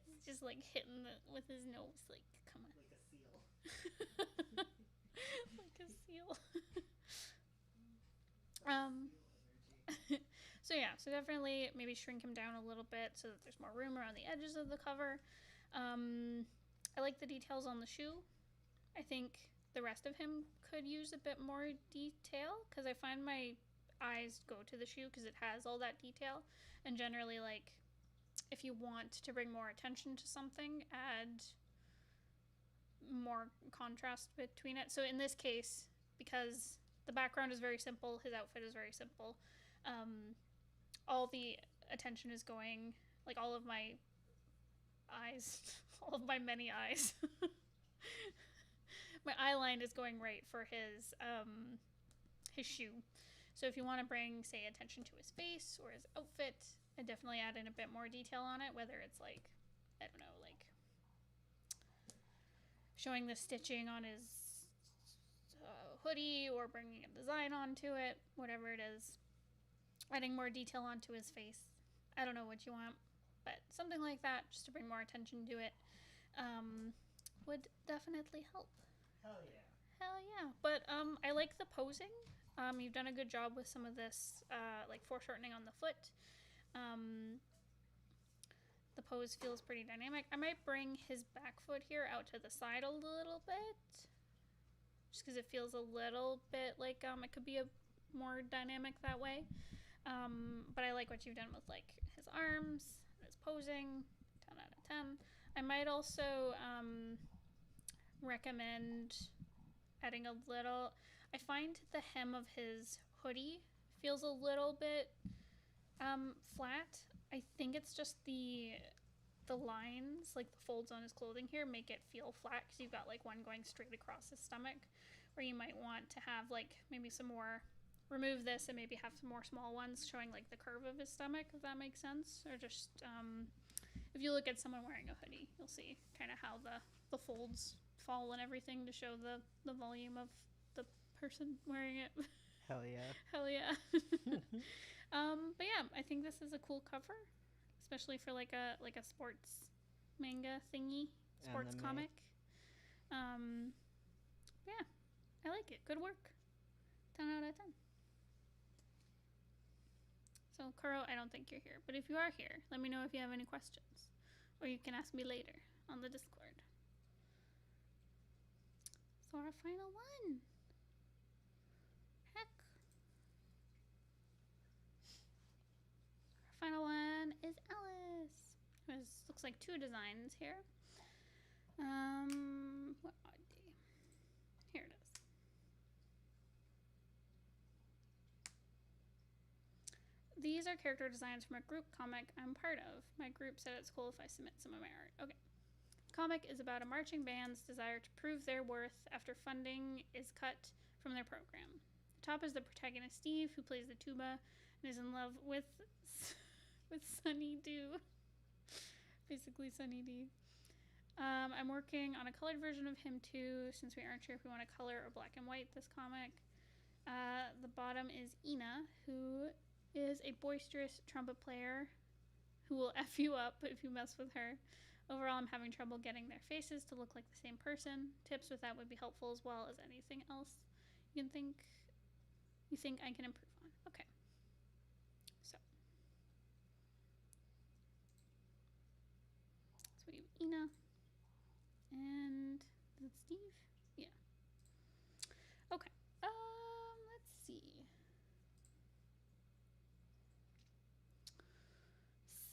Speaker 1: He's just like hitting it with his nose, like, come on.
Speaker 2: Like a seal.
Speaker 1: Like a seal. So definitely maybe shrink him down a little bit so that there's more room around the edges of the cover. I like the details on the shoe. I think the rest of him could use a bit more detail because I find my eyes go to the shoe because it has all that detail. And generally, like, if you want to bring more attention to something, add more contrast between it. So in this case, because the background is very simple, his outfit is very simple, all the attention is going, like all of my eyes, all of my many eyes, my eye line is going right for his shoe. So if you want to bring, say, attention to his face or his outfit, I definitely add in a bit more detail on it, whether it's like, I don't know, like showing the stitching on his hoodie or bringing a design onto it, whatever it is. Adding more detail onto his face. I don't know what you want, but something like that, just to bring more attention to it, would definitely help.
Speaker 2: Hell yeah.
Speaker 1: Hell yeah. But I like the posing. You've done a good job with some of this, like foreshortening on the foot. The pose feels pretty dynamic. I might bring his back foot here out to the side a little bit, just because it feels a little bit like it could be a more dynamic that way. But I like what you've done with like his arms, his posing. 10 out of 10. I might also recommend adding a little. I find the hem of his hoodie feels a little bit flat. I think it's just the lines, like the folds on his clothing here, make it feel flat because you've got like one going straight across his stomach, where you might want to have like maybe some more, remove this and maybe have some more small ones showing like the curve of his stomach, if that makes sense. Or just if you look at someone wearing a hoodie, you'll see kind of how the folds fall and everything to show the volume of the person wearing it.
Speaker 2: Hell yeah.
Speaker 1: Hell yeah. But yeah, I think this is a cool cover, especially for like a sports manga thingy, sports comic. Yeah, I like it. Good work. 10 out of 10. So Kuro, I don't think you're here, but if you are here, let me know if you have any questions, or you can ask me later on the Discord. So our final one. Heck. Our final one is Alice. There's looks like 2 designs here. What are they? Here it is. These are character designs from a group comic I'm part of. My group said it's cool if I submit some of my art. Okay. Comic is about a marching band's desire to prove their worth after funding is cut from their program. The top is the protagonist Steve, who plays the tuba and is in love with Sunny Dew. Basically Sunny D. I'm working on a colored version of him too, since we aren't sure if we want to color or black and white this comic. The bottom is Ina, who is a boisterous trumpet player who will F you up if you mess with her. Overall, I'm having trouble getting their faces to look like the same person. Tips with that would be helpful, as well as anything else you think I can improve on. Okay. So we have Ina. And is it Steve? Yeah. Okay. Let's see.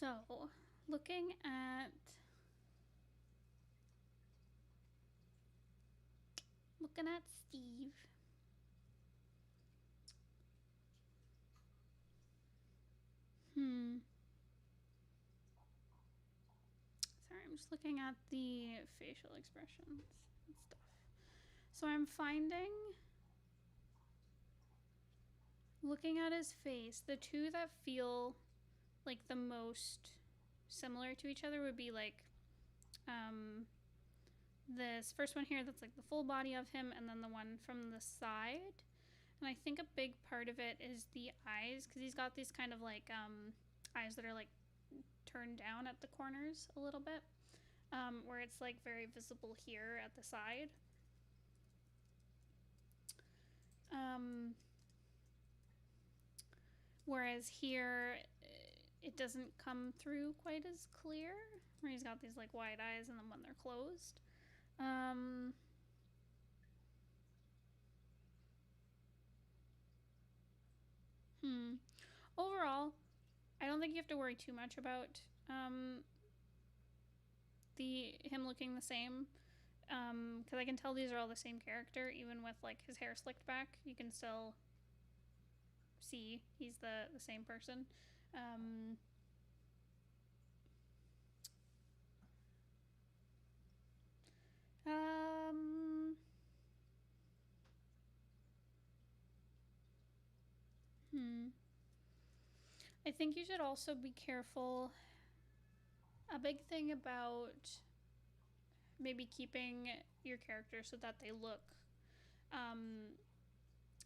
Speaker 1: So, looking at Steve. Sorry, I'm just looking at the facial expressions and stuff. So I'm finding, looking at his face, the 2 that feel like the most similar to each other would be like this first one here that's like the full body of him, and then the one from the side. And I think a big part of it is the eyes, because he's got these kind of like eyes that are like turned down at the corners a little bit, where it's like very visible here at the side. Whereas here it doesn't come through quite as clear, where he's got these like wide eyes and then when they're closed. Overall, I don't think you have to worry too much about him looking the same, because I can tell these are all the same character, even with like his hair slicked back. You can still see he's the same person. I think you should also be careful. A big thing about maybe keeping your characters so that they look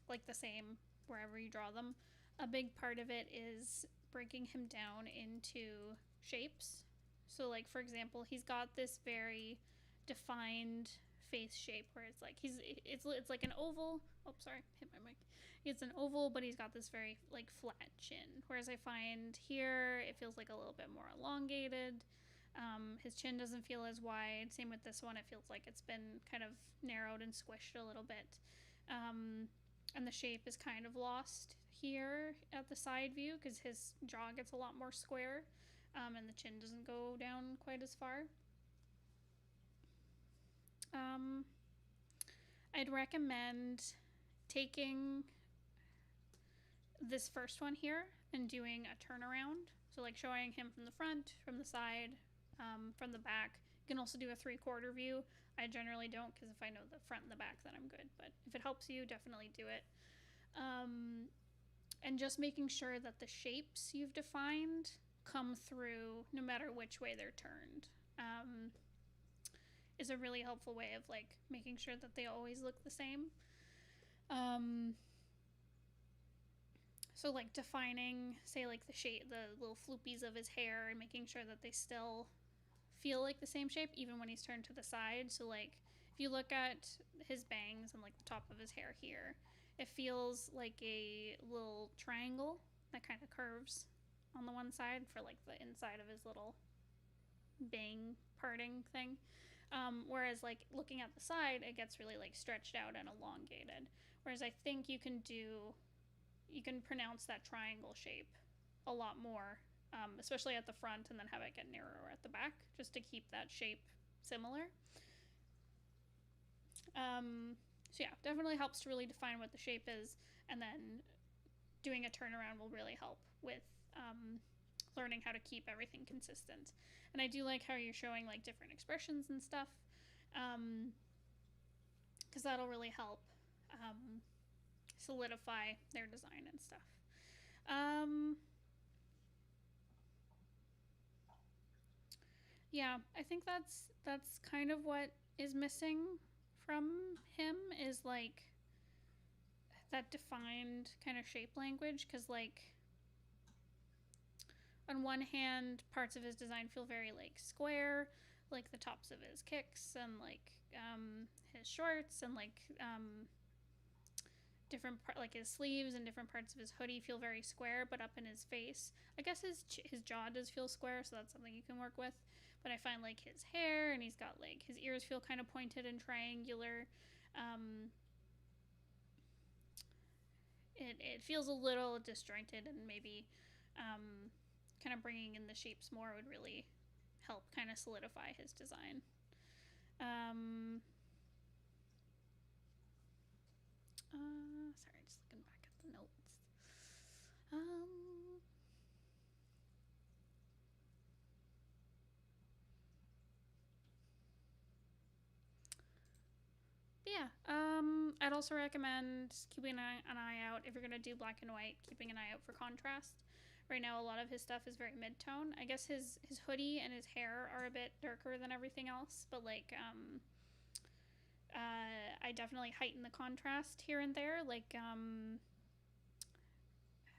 Speaker 1: like the same wherever you draw them. A big part of it is breaking him down into shapes. So like for example, he's got this very defined face shape where it's like it's like an oval. Oh, sorry, hit my mic. It's an oval, but he's got this very like flat chin. Whereas I find here it feels like a little bit more elongated. His chin doesn't feel as wide. Same with this one. It feels like it's been kind of narrowed and squished a little bit. And the shape is kind of lost here at the side view because his jaw gets a lot more square, and the chin doesn't go down quite as far. I'd recommend taking this first one here and doing a turnaround. So like showing him from the front, from the side, from the back. You can also do a 3/4 view. I generally don't because if I know the front and the back, then I'm good. But if it helps you, definitely do it. And just making sure that the shapes you've defined come through no matter which way they're turned. Is a really helpful way of like making sure that they always look the same. So like defining, say like the shape, the little floopies of his hair, and making sure that they still feel like the same shape even when he's turned to the side. So like if you look at his bangs and like the top of his hair here, it feels like a little triangle that kind of curves on the one side for like the inside of his little bang parting thing. Whereas like looking at the side, it gets really like stretched out and elongated. Whereas I think you can pronounce that triangle shape a lot more, especially at the front, and then have it get narrower at the back, just to keep that shape similar. So yeah, definitely helps to really define what the shape is, and then doing a turnaround will really help with learning how to keep everything consistent. And I do like how you're showing like different expressions and stuff, because that'll really help solidify their design and stuff. Yeah, I think that's kind of what is missing from him, is like that defined kind of shape language, because like on one hand parts of his design feel very like square, like the tops of his kicks and like his shorts, and like like his sleeves and different parts of his hoodie feel very square, but up in his face, I guess his jaw does feel square, so that's something you can work with. But I find like his hair, and he's got like his ears feel kind of pointed and triangular. It feels a little disjointed, and maybe kind of bringing in the shapes more would really help kind of solidify his design. Sorry, just looking back at the notes. Yeah, I'd also recommend keeping an eye out if you're gonna do black and white. Keeping an eye out for contrast. Right now, a lot of his stuff is very mid-tone. I guess his hoodie and his hair are a bit darker than everything else, but like I definitely heighten the contrast here and there, like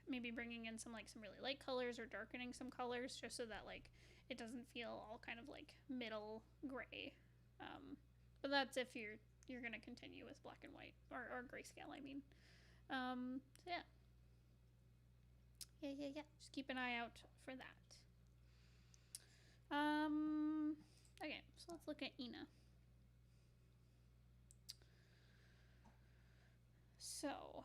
Speaker 1: maybe bringing in some really light colors or darkening some colors, just so that like it doesn't feel all kind of like middle gray. But that's if you're gonna continue with black and white or grayscale, I mean. So yeah. Just keep an eye out for that. Okay, so let's look at Ina. So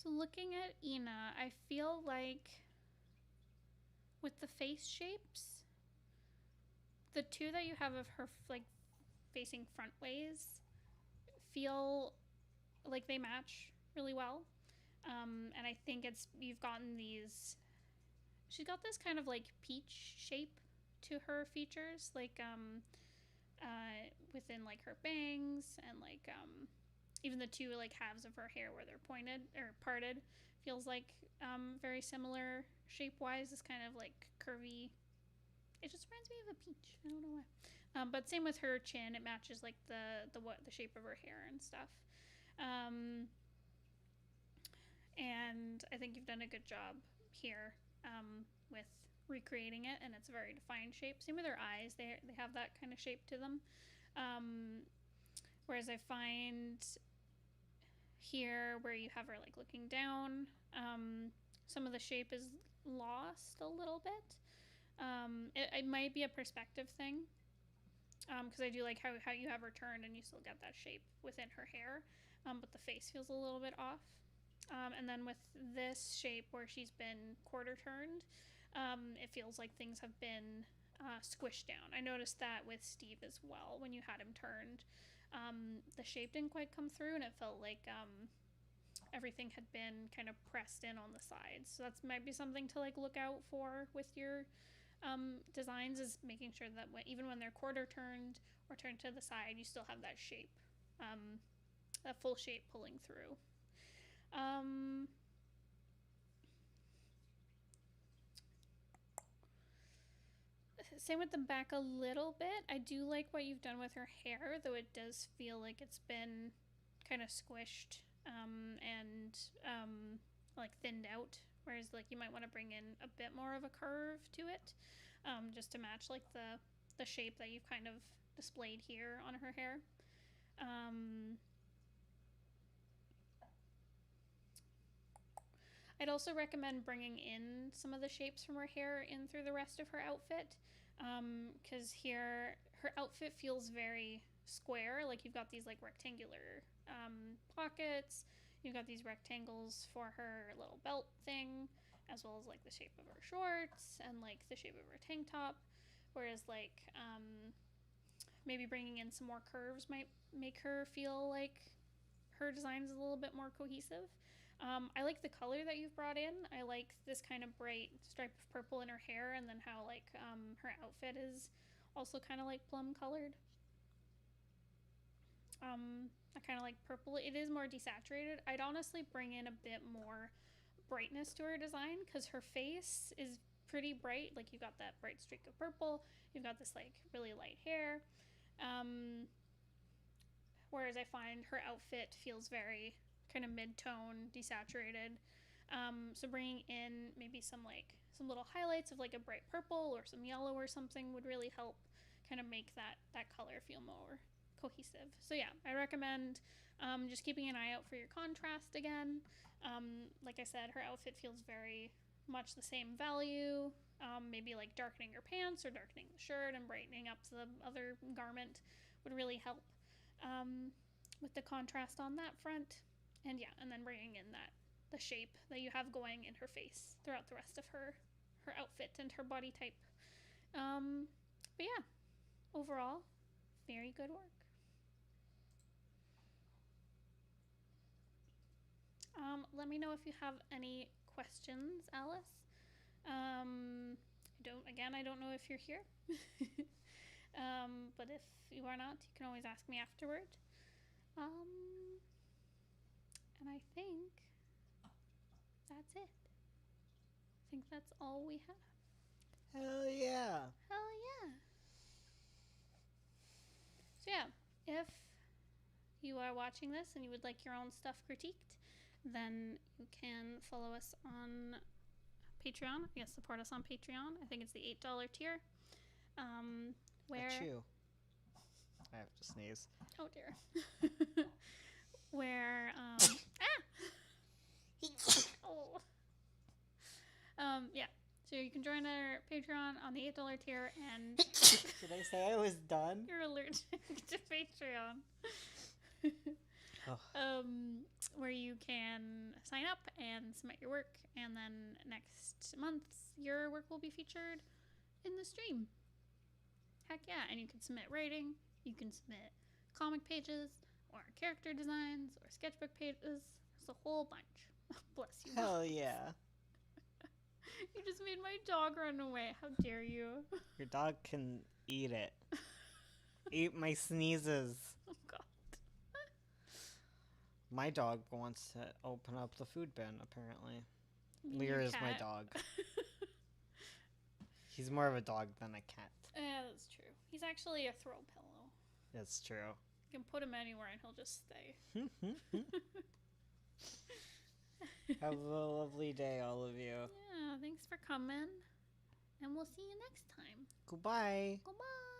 Speaker 1: looking at Ina, I feel like with the face shapes, the two that you have of her like facing front ways feel like they match really well. And I think you've gotten these. She's got this kind of like peach shape to her features, like within like her bangs, and like even the two like halves of her hair where they're pointed or parted feels like very similar shape wise. This kind of like curvy. It just reminds me of a peach. I don't know why. But same with her chin, it matches like the shape of her hair and stuff. And I think you've done a good job here with recreating it, and it's a very defined shape. Same with her eyes; they have that kind of shape to them. Whereas I find here where you have her like looking down, some of the shape is lost a little bit. It might be a perspective thing, because I do like how you have her turned and you still get that shape within her hair, but the face feels a little bit off. And then with this shape where she's been quarter turned, it feels like things have been squished down. I noticed that with Steve as well. When you had him turned, the shape didn't quite come through, and it felt like everything had been kind of pressed in on the sides. So that's might be something to like look out for with your designs, is making sure that even when they're quarter turned or turned to the side, you still have that shape, that full shape pulling through. Same with the back a little bit. I do like what you've done with her hair, though it does feel like it's been kind of squished and like thinned out. Whereas like you might want to bring in a bit more of a curve to it, just to match like the shape that you've kind of displayed here on her hair. I'd also recommend bringing in some of the shapes from her hair in through the rest of her outfit, because here her outfit feels very square. Like you've got these like rectangular pockets, you've got these rectangles for her little belt thing, as well as like the shape of her shorts and like the shape of her tank top. Whereas like maybe bringing in some more curves might make her feel like her design is a little bit more cohesive. I like the color that you've brought in. I like this kind of bright stripe of purple in her hair, and then how like her outfit is also kind of like plum colored. I kind of like purple. It is more desaturated. I'd honestly bring in a bit more brightness to her design, because her face is pretty bright. Like you've got that bright streak of purple. You've got this like really light hair. Whereas I find her outfit feels very kind of mid-tone, desaturated. So bringing in maybe some little highlights of like a bright purple or some yellow or something would really help kind of make that color feel more cohesive. So yeah, I recommend just keeping an eye out for your contrast again. Like I said, her outfit feels very much the same value. Maybe like darkening your pants or darkening the shirt and brightening up the other garment would really help with the contrast on that front. And yeah, and then bringing in the shape that you have going in her face throughout the rest of her outfit and her body type. But yeah, overall, very good work. Let me know if you have any questions, Alice. I don't know if you're here. But if you are not, you can always ask me afterward. And I think that's it. I think that's all we have.
Speaker 2: Hell yeah.
Speaker 1: Hell yeah. So yeah, if you are watching this and you would like your own stuff critiqued, then you can follow us on Patreon. Yes, support us on Patreon. I think it's the $8 tier. Where
Speaker 2: Achoo. I have to sneeze.
Speaker 1: Oh dear. Where oh. Yeah. So you can join our Patreon on the $8 tier, and
Speaker 2: Did I say I was done?
Speaker 1: you're allergic to Patreon.
Speaker 2: Oh.
Speaker 1: Where you can sign up and submit your work, and then next month your work will be featured in the stream. Heck yeah. And you can submit writing, you can submit comic pages, or character designs, or sketchbook pages. There's a whole bunch. Bless you.
Speaker 2: Hell yeah.
Speaker 1: You just made my dog run away. How dare you?
Speaker 2: Your dog can eat it. Eat my sneezes.
Speaker 1: Oh god.
Speaker 2: My dog wants to open up the food bin, apparently.
Speaker 1: You mean
Speaker 2: Lear
Speaker 1: your
Speaker 2: is my
Speaker 1: cat?
Speaker 2: dog. He's more of a dog than a cat.
Speaker 1: Yeah, that's true. He's actually a throw pillow.
Speaker 2: That's true.
Speaker 1: You can put him anywhere and he'll just stay.
Speaker 2: Have a lovely day, all of you.
Speaker 1: Yeah, thanks for coming. And we'll see you next time.
Speaker 2: Goodbye.
Speaker 1: Goodbye.